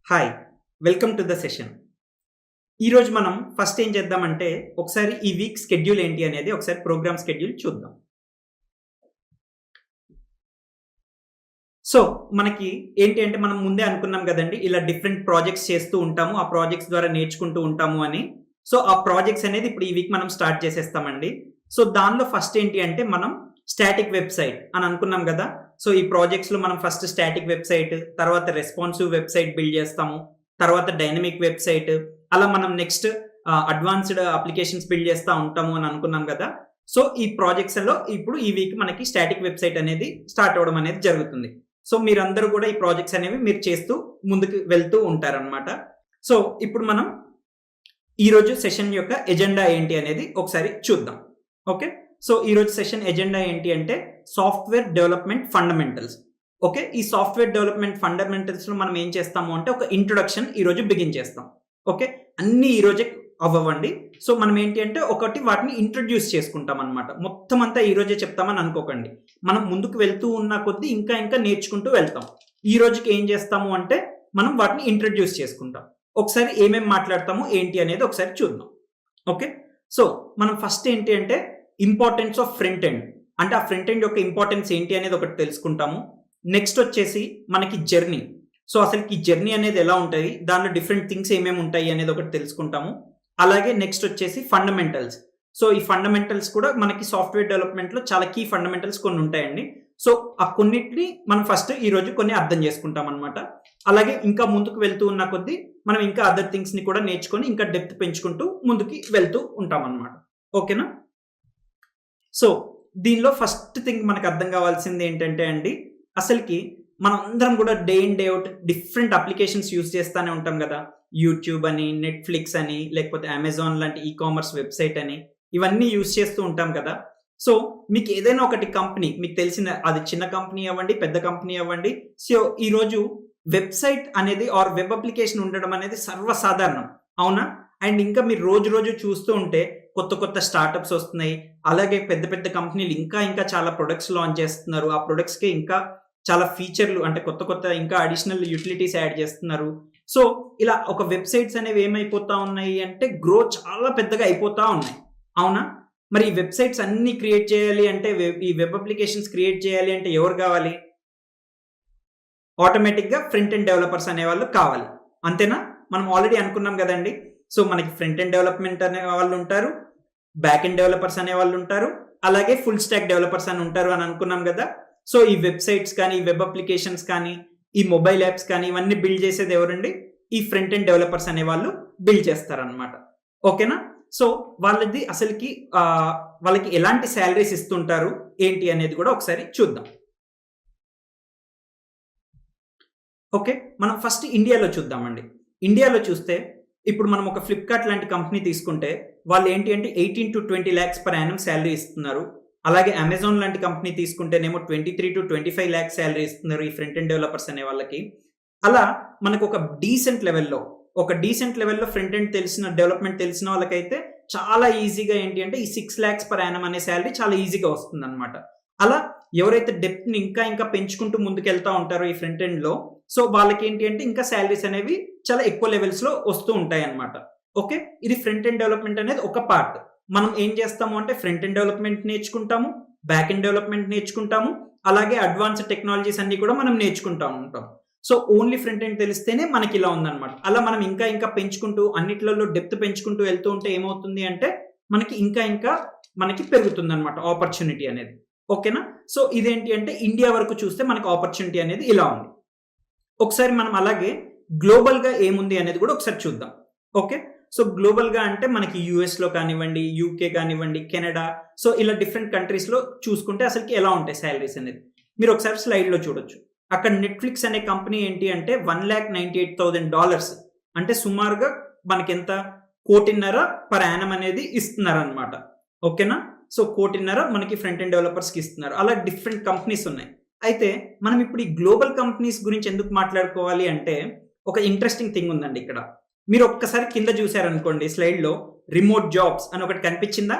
Hi welcome to the session. ఈరోజు మనం first ఏం చేద్దామంటే ఒకసారి ఈ వీక్ స్కెడ్యూల్ ఏంటి అనేది ఒకసారి ప్రోగ్రామ్ స్కెడ్యూల్ చూద్దాం. సో మనకి ఏంటి అంటే మనం ముందే అనుకున్నాం కదండి, ఇలా డిఫరెంట్ ప్రాజెక్ట్స్ చేస్తూ ఉంటాము, ఆ ప్రాజెక్ట్స్ ద్వారా నేర్చుకుంటూ ఉంటాము అని. సో ఆ ప్రాజెక్ట్స్ అనేది ఇప్పుడు ఈ వీక్ మనం స్టార్ట్ చేసేస్తామండి. సో దానిలో ఫస్ట్ ఏంటి అంటే మనం స్టాటిక్ వెబ్సైట్ అని అనుకున్నాం కదా. సో ఈ ప్రాజెక్ట్స్లో మనం ఫస్ట్ స్టాటిక్ వెబ్సైట్, తర్వాత రెస్పాన్సివ్ వెబ్సైట్ బిల్డ్ చేస్తాము, తర్వాత డైనమిక్ వెబ్సైట్, అలా మనం నెక్స్ట్ అడ్వాన్స్డ్ అప్లికేషన్స్ బిల్డ్ చేస్తూ ఉంటాము అని అనుకున్నాం కదా. సో ఈ ప్రాజెక్ట్స్లో ఇప్పుడు ఈ వీక్ మనకి స్టాటిక్ వెబ్సైట్ అనేది స్టార్ట్ అవ్వడం అనేది జరుగుతుంది. సో మీరందరూ కూడా ఈ ప్రాజెక్ట్స్ అనేవి మీరు చేస్తూ ముందుకు వెళ్తూ ఉంటారనమాట. సో ఇప్పుడు మనం ఈరోజు సెషన్ యొక్క ఎజెండా ఏంటి అనేది ఒకసారి చూద్దాం. ఓకే, సో ఈరోజు సెషన్ ఎజెండా ఏంటి అంటే సాఫ్ట్వేర్ డెవలప్మెంట్ ఫండమెంటల్స్. ఓకే, ఈ సాఫ్ట్వేర్ డెవలప్మెంట్ ఫండమెంటల్స్లో మనం ఏం చేస్తాము అంటే ఒక ఇంట్రొడక్షన్ ఈరోజు బిగిన్ చేస్తాం. ఓకే, అన్ని ఈరోజే అవ్వండి. సో మనం ఏంటి అంటే ఒకటి వాటిని ఇంట్రడ్యూస్ చేసుకుంటాం అనమాట. మొత్తం అంతా ఈరోజే చెప్తామని అనుకోకండి, మనం ముందుకు వెళ్తూ ఉన్న కొద్దీ ఇంకా ఇంకా నేర్చుకుంటూ వెళ్తాం. ఈ రోజుకి ఏం చేస్తాము అంటే మనం వాటిని ఇంట్రడ్యూస్ చేసుకుంటాం. ఒకసారి ఏమేమి మాట్లాడతాము ఏంటి అనేది ఒకసారి చూద్దాం. ఓకే, సో మనం ఫస్ట్ ఏంటి అంటే ఇంపార్టెన్స్ ఆఫ్ ఫ్రంట్ ఎండ్, అంటే ఆ ఫ్రంట్ ఎండ్ యొక్క ఇంపార్టెన్స్ ఏంటి అనేది ఒకటి తెలుసుకుంటాము. నెక్స్ట్ వచ్చేసి మనకి జర్నీ, సో అసలు ఈ జర్నీ అనేది ఎలా ఉంటుంది, దానిలో డిఫరెంట్ థింగ్స్ ఏమేమి ఉంటాయి అనేది ఒకటి తెలుసుకుంటాము. అలాగే నెక్స్ట్ వచ్చేసి ఫండమెంటల్స్. సో ఈ ఫండమెంటల్స్ కూడా మనకి సాఫ్ట్వేర్ డెవలప్మెంట్లో చాలా కీ ఫండమెంటల్స్ కొన్ని ఉంటాయండి. సో ఆ కొన్నిటిని మనం ఫస్ట్ ఈరోజు కొన్ని అర్థం చేసుకుంటాం అనమాట. అలాగే ఇంకా ముందుకు వెళ్తూ ఉన్న కొద్దీ మనం ఇంకా అదర్ థింగ్స్ని కూడా నేర్చుకొని ఇంకా డెప్త్ పెంచుకుంటూ ముందుకి వెళ్తూ ఉంటాం అనమాట. ఓకేనా? సో దీనిలో ఫస్ట్ థింగ్ మనకు అర్థం కావాల్సింది ఏంటంటే అండి, అసలుకి మనం అందరం కూడా day in day out different applications use చేస్తూనే ఉంటాం కదా. యూట్యూబ్ అని, నెట్ఫ్లిక్స్ అని, లేకపోతే అమెజాన్ లాంటి ఈ కామర్స్ వెబ్సైట్ అని, ఇవన్నీ యూజ్ చేస్తూ ఉంటాం కదా. సో మీకు ఏదైనా ఒకటి కంపెనీ మీకు తెలిసిన, అది చిన్న కంపెనీ అవ్వండి, పెద్ద కంపెనీ అవ్వండి, సో ఈరోజు వెబ్సైట్ అనేది ఆర్ వెబ్ అప్లికేషన్ ఉండడం అనేది సర్వసాధారణం, అవునా? అండ్ ఇంకా మీరు రోజు రోజు చూస్తూ ఉంటే కొత్త కొత్త స్టార్టప్స్ వస్తున్నాయి. అలాగే పెద్ద పెద్ద కంపెనీలు ఇంకా ఇంకా చాలా ప్రొడక్ట్స్ లాంచ్ చేస్తున్నారు. ఆ ప్రొడక్ట్స్కి ఇంకా చాలా ఫీచర్లు, అంటే కొత్త కొత్త ఇంకా అడిషనల్ యూటిలిటీస్ యాడ్ చేస్తున్నారు. సో ఇలా ఒక వెబ్సైట్స్ అనేవి ఏమైపోతా ఉన్నాయి అంటే గ్రో చాలా పెద్దగా అయిపోతా ఉన్నాయి, అవునా? మరి ఈ వెబ్సైట్స్ అన్ని క్రియేట్ చేయాలి అంటే, ఈ వెబ్ అప్లికేషన్స్ క్రియేట్ చేయాలి అంటే ఎవరు కావాలి? ఆటోమేటిక్గా ఫ్రంట్ ఎండ్ డెవలపర్స్ అనేవాళ్ళు కావాలి, అంతేనా? మనం ఆల్రెడీ అనుకున్నాం కదండి. సో మనకి ఫ్రంట్ ఎండ్ డెవలప్మెంట్ అనే వాళ్ళు ఉంటారు, బ్యాక్ ఎండ్ డెవలపర్స్ అనే వాళ్ళు ఉంటారు, అలాగే ఫుల్ స్టాక్ డెవలపర్స్ అని ఉంటారు అని అనుకున్నాం కదా. సో ఈ వెబ్సైట్స్ కానీ, ఈ వెబ్ అప్లికేషన్స్ కానీ, ఈ మొబైల్ యాప్స్ కానీ, ఇవన్నీ బిల్డ్ చేసేది ఎవరండి? ఈ ఫ్రంట్ ఎండ్ డెవలపర్స్ అనే వాళ్ళు బిల్డ్ చేస్తారనమాట. ఓకేనా? సో వాళ్ళది అసలుకి వాళ్ళకి ఎలాంటి శాలరీస్ ఇస్తుంటారు ఏంటి అనేది కూడా ఒకసారి చూద్దాం. ఓకే, మనం ఫస్ట్ ఇండియాలో చూద్దామండి. ఇండియాలో చూస్తే ఇప్పుడు మనం ఒక ఫ్లిప్కార్ట్ లాంటి కంపెనీ తీసుకుంటే వాళ్ళు ఏంటి అంటే 18 to 20 lakhs per annum salary ఇస్తున్నారు. అలాగే అమెజాన్ లాంటి కంపెనీ తీసుకుంటేనేమో 23 to 25 lakhs శాలరీ ఇస్తున్నారు ఈ ఫ్రంట్ ఎండ్ డెవలపర్స్ అనే వాళ్ళకి. అలా మనకు ఒక డీసెంట్ లెవెల్లో ఫ్రంట్ ఎండ్ తెలిసిన, డెవలప్మెంట్ తెలిసిన వాళ్ళకైతే చాలా ఈజీగా ఏంటి అంటే ఈ 6 lakhs per annum అనే శాలరీ చాలా ఈజీగా వస్తుంది అనమాట. అలా ఎవరైతే డెప్త్ని ఇంకా ఇంకా పెంచుకుంటూ ముందుకెళ్తా ఉంటారో ఈ ఫ్రంట్ ఎండ్లో, సో వాళ్ళకి ఏంటి అంటే ఇంకా శాలరీస్ అనేవి చాలా ఎక్కువ లెవెల్స్లో వస్తూ ఉంటాయి అనమాట. ఓకే, ఇది ఫ్రంట్ ఎండ్ డెవలప్మెంట్ అనేది ఒక పార్ట్. మనం ఏం చేస్తాము అంటే ఫ్రంట్ ఎండ్ డెవలప్మెంట్ నేర్చుకుంటాము, బ్యాక్ ఎండ్ డెవలప్మెంట్ నేర్చుకుంటాము, అలాగే అడ్వాన్స్డ్ టెక్నాలజీస్ అన్ని కూడా మనం నేర్చుకుంటూ ఉంటాం. సో ఓన్లీ ఫ్రంట్ ఎండ్ తెలిస్తేనే మనకి ఇలా ఉందన్నమాట. అలా మనం ఇంకా ఇంకా పెంచుకుంటూ అన్నిట్లలో డెప్త్ పెంచుకుంటూ వెళ్తూ ఉంటే ఏమవుతుంది అంటే మనకి ఇంకా ఇంకా మనకి పెరుగుతుంది అనమాట ఆపర్చునిటీ అనేది. ఓకేనా? సో ఇదేంటి అంటే ఇండియా వరకు చూస్తే మనకి ఆపర్చునిటీ అనేది ఇలా ఉంది. ఒకసారి మనం అలాగే గ్లోబల్గా ఏముంది అనేది కూడా ఒకసారి చూద్దాం. ఓకే, సో గ్లోబల్గా అంటే మనకి యూఎస్లో కానివ్వండి, యూకే కానివ్వండి, కెనడా, సో ఇలా డిఫరెంట్ కంట్రీస్లో చూసుకుంటే అసలుకి ఎలా ఉంటాయి శాలరీస్ అనేది మీరు ఒకసారి స్లైడ్లో చూడొచ్చు. అక్కడ నెట్ఫ్లిక్స్ అనే కంపెనీ ఏంటి అంటే $1,98,000, అంటే సుమారుగా మనకి ఎంత, 1.5 కోటి per annum అనేది ఇస్తున్నారనమాట. ఓకేనా? సో 1.5 కోటి మనకి ఫ్రంట్ ఎండ్ డెవలపర్స్కి ఇస్తున్నారు. అలా డిఫరెంట్ కంపెనీస్ ఉన్నాయి. అయితే మనం ఇప్పుడు ఈ గ్లోబల్ కంపెనీస్ గురించి ఎందుకు మాట్లాడుకోవాలి అంటే ఒక ఇంట్రెస్టింగ్ థింగ్ ఉందండి ఇక్కడ. మీరు ఒక్కసారి కింద చూసారనుకోండి స్లైడ్లో రిమోట్ జాబ్స్ అని ఒకటి కనిపించిందా?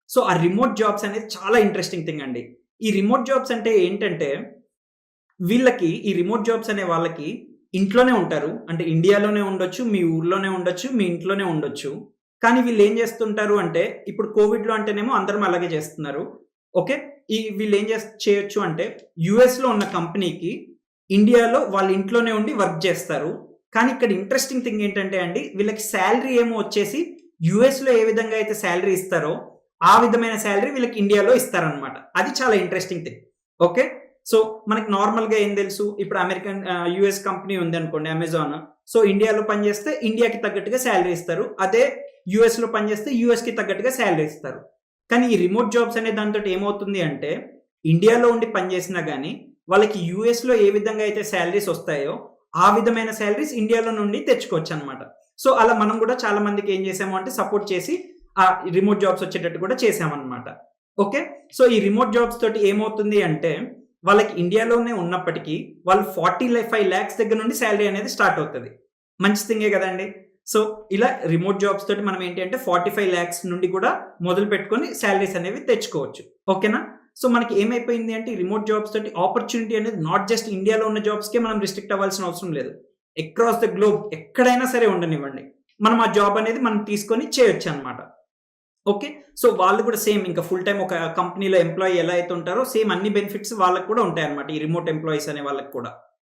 సో ఆ రిమోట్ జాబ్స్ అనేది చాలా ఇంట్రెస్టింగ్ థింగ్ అండి. ఈ రిమోట్ జాబ్స్ అంటే ఏంటంటే వీళ్ళకి, ఈ రిమోట్ జాబ్స్ అనే వాళ్ళకి ఇంట్లోనే ఉంటారు. అంటే ఇండియాలోనే ఉండొచ్చు, మీ ఊర్లోనే ఉండొచ్చు, మీ ఇంట్లోనే ఉండొచ్చు. కానీ వీళ్ళు ఏం చేస్తుంటారు అంటే, ఇప్పుడు కోవిడ్‌లో అంటేనేమో అందరం అలాగే చేస్తున్నారు. ఓకే. వీళ్ళు ఏం చేయొచ్చు అంటే, యూఎస్‌లో ఉన్న కంపెనీకి ఇండియాలో వాళ్ళ ఇంట్లోనే ఉండి వర్క్ చేస్తారు. కానీ ఇక్కడ ఇంట్రెస్టింగ్ థింగ్ ఏంటంటే అండి, వీళ్ళకి సాలరీ ఏమో వచ్చేసి యూఎస్‌లో ఏ విధంగా అయితే సాలరీ ఇస్తారో, ఆ విధమైన సాలరీ వీళ్ళకి ఇండియాలో ఇస్తారనమాట. అది చాలా ఇంట్రెస్టింగ్ థింగ్. ఓకే. సో, మనకి నార్మల్‌గా ఏం తెలుసు, ఇప్పుడు యూఎస్ కంపెనీ ఉందనుకోండి అమెజాన్. సో, ఇండియాలో పనిచేస్తే ఇండియాకి తగ్గట్టుగా సాలరీ ఇస్తారు. అదే యూఎస్‌లో పనిచేస్తే యూఎస్‌కి తగ్గట్టుగా సాలరీ ఇస్తారు. కానీ ఈ రిమోట్ జాబ్స్ అనే దానితోటి ఏమవుతుంది అంటే, ఇండియాలో ఉండి పనిచేసినా గానీ, వాళ్ళకి యూఎస్‌లో ఏ విధంగా అయితే సాలరీస్ వస్తాయో, ఆ విధమైన సాలరీస్ ఇండియాలో నుండి తెచ్చుకోవచ్చనమాట. సో, అలా మనం గూడా చాలా మందికి ఏం చేసాము అంటే సపోర్ట్ చేసి, ఆ రిమోట్ జాబ్స్ వచ్చేటట్టు కూడా చేసామనమాట. ఓకే. సో, ఈ రిమోట్ జాబ్స్ తోటి ఏమవుతుంది అంటే, వాళ్ళకి ఇండియాలోనే ఉన్నప్పటికీ, వాళ్ళు 45 లాక్స్ దగ్గర నుండి సాలరీ అనేది స్టార్ట్ అవుతది. మంచి థింగే గదండీ! సో, ఇలా రిమోట్ జాబ్స్ తోటి మనం ఏంటి అంటే 45 లాక్స్ నుండి కూడా మొదలుపెట్టుకొని సాలరీస్ అనేవి తెచ్చుకోవచ్చు. ఓకేనా? సో, మనకి ఏమైపోయింది అంటే ఈ రిమోట్ జాబ్స్ తోటి ఆపర్చునిటీ అనేది నాట్ జస్ట్ ఇండియాలో ఉన్న జాబ్స్‌కే మనం రిస్ట్రిక్ట్ అవ్వాల్సిన అవసరం లేదు. అక్రాస్ ద గ్లోబ్ ఎక్కడైనా సరే ఉండనివ్వండి. మనం ఆ జాబ్ అనేది మనం తీసుకొని చేయొచ్చనమాట. ఓకే. సో, వాళ్ళు కూడా సేమ్ ఇంకా ఫుల్ టైమ్ ఒక కంపెనీలో ఎంప్లాయీ ఎలా అయితే ఉంటారో సేమ్ అన్ని బెనిఫిట్స్ వాళ్ళకి కూడా ఉంటాయన్నమాట. ఈ రిమోట్ ఎంప్లాయీస్ అనే వాళ్ళకి కూడా.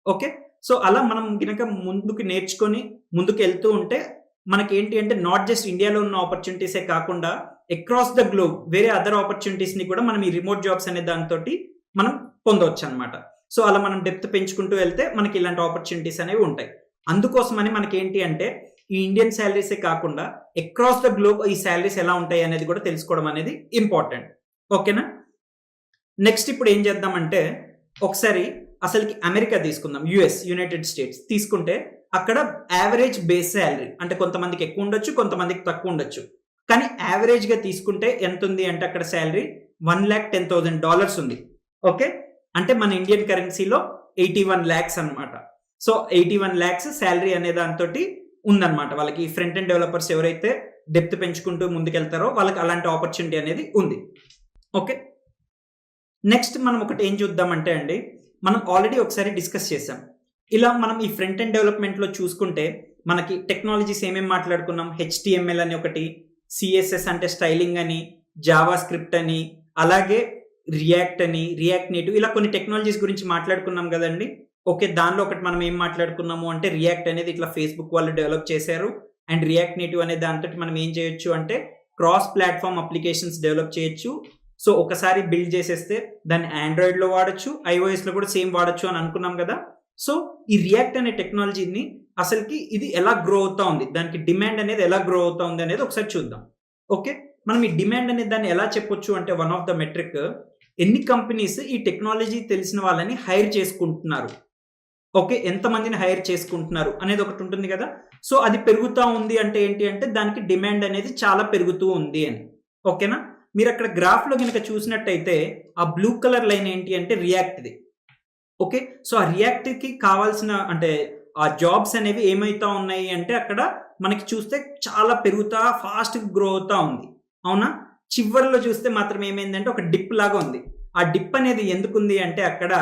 ఓకే. సో, అలా మనం గనక ముందుకు నేర్చుకొని ముందుకెళ్తూ ఉంటే మనకేంటి అంటే నాట్ జస్ట్ ఇండియాలో ఉన్న ఆపర్చునిటీసే కాకుండా అక్రాస్ ద గ్లోబ్ వేరే అదర్ ఆపర్చునిటీస్‌ని కూడా మనం ఈ రిమోట్ జాబ్స్ అనే దానితోటి మనం పొందొచ్చన్నమాట. సో, అలా మనం డెప్త్ పెంచుకుంటూ వెళ్తే మనకి ఇలాంటి ఆపర్చునిటీస్ అనేవి ఉంటాయి. అందుకోసమని మనకేంటి అంటే ఈ ఇండియన్ సాలరీసే కాకుండా అక్రాస్ ద గ్లోబ్ ఈ సాలరీస్ ఎలా ఉంటాయి అనేది కూడా తెలుసుకోవడం అనేది ఇంపార్టెంట్. ఓకేనా? నెక్స్ట్ ఇప్పుడు ఏం చేద్దామంటే ఒకసారి అసలుకి అమెరికా తీసుకుందాం. యునైటెడ్ స్టేట్స్ తీసుకుంటే అక్కడ యావరేజ్ బేస్ సాలరీ అంటే కొంతమందికి ఎక్కువ ఉండొచ్చు, కొంతమందికి తక్కువ ఉండొచ్చు. కానీ యావరేజ్‌గా తీసుకుంటే ఎంతుంది అంటే అక్కడ సాలరీ $1,10,000 ఉంది. ఓకే. అంటే మన ఇండియన్ కరెన్సీలో 81 లాక్స్ అన్నమాట. సో, 81 లాక్స్ సాలరీ అనే దానితోటి ఉందన్నమాట. వాళ్ళకి ఫ్రంట్ ఎండ్ డెవలపర్స్ ఎవరైతే డెప్త్ పెంచుకుంటూ ముందుకెళ్తారో వాళ్ళకి అలాంటి ఆపర్చునిటీ అనేది ఉంది. ఓకే. నెక్స్ట్ మనం ఒకటి ఏం చూద్దామంటే అండి, మనం ఆల్రెడీ ఒకసారి డిస్కస్ చేసాం. ఇలా మనం ఈ ఫ్రంట్ ఎండ్ డెవలప్‌మెంట్‌లో చూసుకుంటే మనకి టెక్నాలజీస్ ఏమేమి మాట్లాడుకున్నాం. హెచ్‌టీఎంఎల్ అని ఒకటి, సీఎస్ఎస్ అంటే స్టైలింగ్ అని, జావా స్క్రిప్ట్ అని, అలాగే రియాక్ట్ అని, రియాక్ట్ నేటివ్ ఇలా కొన్ని టెక్నాలజీస్ గురించి మాట్లాడుకున్నాం గదండీ! ఓకే. దానిలో ఒకటి మనం ఏం మాట్లాడుకున్నాము అంటే రియాక్ట్ అనేది ఇట్లా ఫేస్‌బుక్ వాళ్ళు డెవలప్ చేశారు. అండ్ రియాక్ట్ నేటివ్ అనే దాంతోటి మనం ఏం చేయొచ్చు అంటే క్రాస్ ప్లాట్‌ఫార్మ్ అప్లికేషన్స్ డెవలప్ చేయొచ్చు. సో, ఒకసారి బిల్డ్ చేసేస్తే దాన్ని ఆండ్రాయిడ్‌లో వాడొచ్చు, ఐఓఎస్‌లో కూడా సేమ్ వాడొచ్చు అని అనుకున్నాం గదా! సో, ఈ రియాక్ట్ అనే టెక్నాలజీని అసలుకి ఇది ఎలా గ్రో అవుతా ఉంది, దానికి డిమాండ్ అనేది ఎలా గ్రో అవుతా ఉంది అనేది ఒకసారి చూద్దాం. ఓకే. మనం ఈ డిమాండ్ అనే దాన్ని ఎలా చెప్పొచ్చు అంటే వన్ ఆఫ్ ద మెట్రిక్ ఎన్ని కంపెనీస్ ఈ టెక్నాలజీ తెలిసిన వాళ్ళని హైర్ చేసుకుంటున్నారు. ఓకే. ఎంతమందిని హైర్ చేసుకుంటున్నారు అనేది ఒకటి ఉంటుంది కదా! సో, అది పెరుగుతా ఉంది అంటే ఏంటి అంటే దానికి డిమాండ్ అనేది చాలా పెరుగుతూ ఉంది అని. ఓకేనా? మీరక్కడ గ్రాఫ్‌లో గనక చూసినట్టయితే ఆ బ్లూ కలర్ లైన్ ఏంటి అంటే రియాక్ట్‌ది. ఓకే. సో, ఆ రియాక్ట్‌కి కావాల్సిన అంటే ఆ జాబ్స్ అనేవి ఏమైతా ఉన్నాయి అంటే అక్కడ మనకి చూస్తే చాలా పెరుగుతా ఫాస్ట్‌గా గ్రో అవుతా ఉంది. అవునా? చివరిలో చూస్తే మాత్రం ఏమైందంటే ఒక డిప్ లాగా ఉంది. ఆ డిప్ అనేది ఎందుకుంది అంటే అక్కడ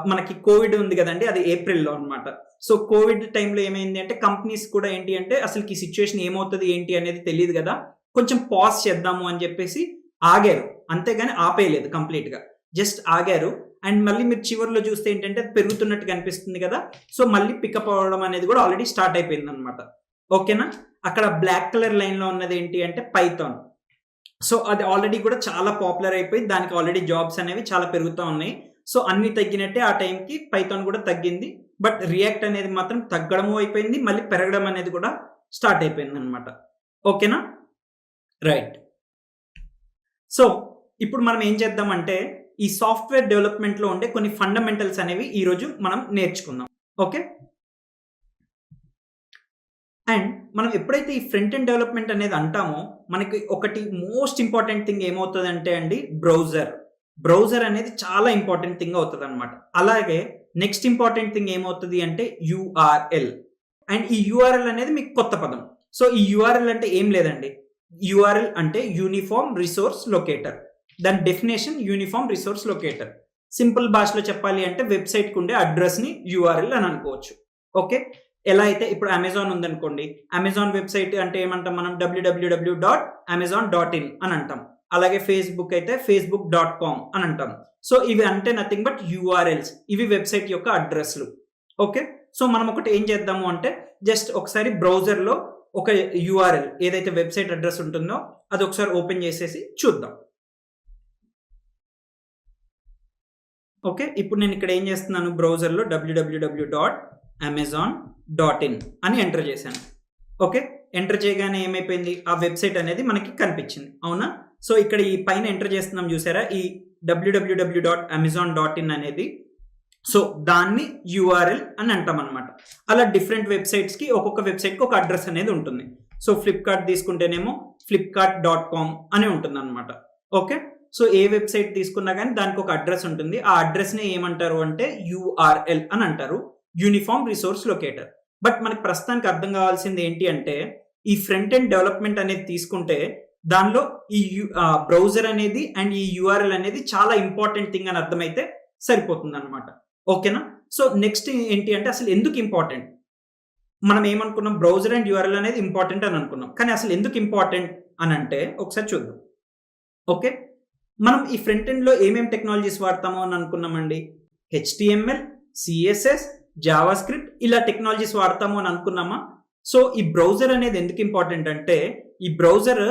మనకి కోవిడ్ ఉంది గదండీ! అది ఏప్రిల్‌లో అన్నమాట. సో, కోవిడ్ టైమ్‌లో ఏమైంది అంటే కంపెనీస్ కూడా ఏంటి అంటే అసలుకి ఈ సిట్యుయేషన్ ఏమవుతది ఏంటి అనేది తెలీదు గదా! కొంచెం పాజ్ చేద్దాము అని జెప్పేసి ఆగారు. అంతేగాని ఆపేయలేదు కంప్లీట్‌గా. జస్ట్ ఆగారు. అండ్ మళ్ళీ మీరు చివరిలో చూస్తే ఏంటంటే పెరుగుతున్నట్టుగా అనిపిస్తుంది గదా! సో, మళ్ళీ పికప్ అవ్వడం అనేది గూడా ఆల్రెడీ స్టార్ట్ అయిపోయిందన్నమాట. ఓకేనా? అక్కడ బ్లాక్ కలర్ లైన్‌లో ఉన్నది ఏంటి అంటే పైథాన్. సో, అది ఆల్రెడీ కూడా చాలా పాపులర్ అయిపోయి దానికి ఆల్రెడీ జాబ్స్ అనేవి చాలా పెరుగుతా ఉన్నాయి. సో, అన్నీ తగ్గినట్టే ఆ టైంకి పైథాన్ కూడా తగ్గింది. బట్ రియాక్ట్ అనేది మాత్రం తగ్గడము అయిపోయింది. మళ్ళీ పెరగడం అనేది కూడా స్టార్ట్ అయిపోయిందన్నమాట. ఓకేనా? రైట్. సో, ఇప్పుడు మనం ఏం చేద్దామంటే ఈ సాఫ్ట్‌వేర్ డెవలప్‌మెంట్‌లో ఉండే కొన్ని ఫండమెంటల్స్ అనేవి ఈరోజు మనం నేర్చుకుందాం. ఓకే. అండ్ మనం ఎప్పుడైతే ఈ ఫ్రంట్ ఎండ్ డెవలప్‌మెంట్ అనేది అంటామో మనకి ఒకటి మోస్ట్ ఇంపార్టెంట్ థింగ్ ఏమవుతదంటే అండి బ్రౌజర్. బ్రౌజర్ అనేది చాలా ఇంపార్టెంట్ థింగ్ అవుతదన్నమాట. అలాగే నెక్స్ట్ ఇంపార్టెంట్ థింగ్ ఏమవుతది అంటే యూఆర్ఎల్. అండ్ ఈ యూఆర్ఎల్ అనేది మీకు కొత్త పదం. సో, ఈ యూఆర్ఎల్ అంటే ఏం లేదండి. యూఆర్ఎల్ అంటే యూనిఫార్మ్ రిసోర్స్ లొకేటర్. దాని definition uniform resource locator. Simple భాషలో చెప్పాలి అంటే వెబ్‌సైట్‌కి ఉండే అడ్రెస్‌ని యూఆర్ఎల్ అని అనుకోవచ్చు. ఓకే. ఎలా అయితే ఇప్పుడు అమెజాన్ ఉందనుకోండి, అమెజాన్ వెబ్సైట్ అంటే ఏమంటాం మనం www.amazon.in అని అంటాం. అలాగే ఫేస్బుక్ అయితే facebook.com అని అంటాం. సో ఇవి అంటే నథింగ్ బట్ యూఆర్ఎల్స్. ఇవి వెబ్సైట్ యొక్క అడ్రస్లు. ఓకే. సో మనం ఒకటి ఏం చేద్దాము అంటే జస్ట్ ఒకసారి బ్రౌజర్లో ఒక యూఆర్ఎల్ ఏదైతే వెబ్సైట్ అడ్రస్ ఉంటుందో అది ఒకసారి ఓపెన్ చేసేసి చూద్దాం. ఓకే. ఇప్పుడు నేను ఇక్కడ ఏం చేస్తున్నాను, బ్రౌజర్లో www.amazon.in అని ఎంటర్ చేశాను. ఓకే. ఎంటర్ చేయగానే ఏమైపోయింది, ఆ వెబ్సైట్ అనేది మనకి కనిపించింది, అవునా? సో ఇక్కడ ఈ పైన ఎంటర్ చేస్తున్నాం చూసారా, ఈ www.amazon.in అనేది, సో దాన్ని యూఆర్ఎల్ అని అంటాం అనమాట. అలా డిఫరెంట్ వెబ్సైట్స్కి ఒక్కొక్క వెబ్సైట్కి ఒక అడ్రస్ అనేది ఉంటుంది. సో ఫ్లిప్కార్ట్ తీసుకుంటేనేమో flipkart.com అని ఉంటుంది అనమాట. ఓకే. సో ఏ వెబ్సైట్ తీసుకున్నా కానీ దానికి ఒక అడ్రస్ ఉంటుంది. ఆ అడ్రస్ని ఏమంటారు అంటే యూఆర్ఎల్ అని అంటారు, యూనిఫామ్ రిసోర్స్ లొకేటర్. బట్ మనకి ప్రస్తుతానికి అర్థం కావాల్సింది ఏంటి అంటే ఈ ఫ్రంట్ ఎండ్ డెవలప్మెంట్ అనేది తీసుకుంటే దానిలో ఈ బ్రౌజర్ అనేది అండ్ ఈ యూఆర్ఎల్ అనేది చాలా ఇంపార్టెంట్ థింగ్ అని అర్థమైతే సరిపోతుంది అనమాట. ఓకేనా? సో నెక్స్ట్ ఏంటి అంటే అసలు ఎందుకు ఇంపార్టెంట్, మనం ఏమనుకున్నాం బ్రౌజర్ అండ్ యూఆర్ఎల్ అనేది ఇంపార్టెంట్ అని అనుకున్నాం, కానీ అసలు ఎందుకు ఇంపార్టెంట్ అని అంటే ఒకసారి చూద్దాం. ఓకే. మనం ఈ ఫ్రంట్ ఎండ్లో ఏమేమి టెక్నాలజీస్ వాడతామో అని అనుకున్నామండి, HTML, CSS, జావా స్క్రిప్ట్ ఇలా టెక్నాలజీస్ వాడతాము అని అనుకున్నామా? సో ఈ బ్రౌజర్ అనేది ఎందుకు ఇంపార్టెంట్ అంటే ఈ బ్రౌజర్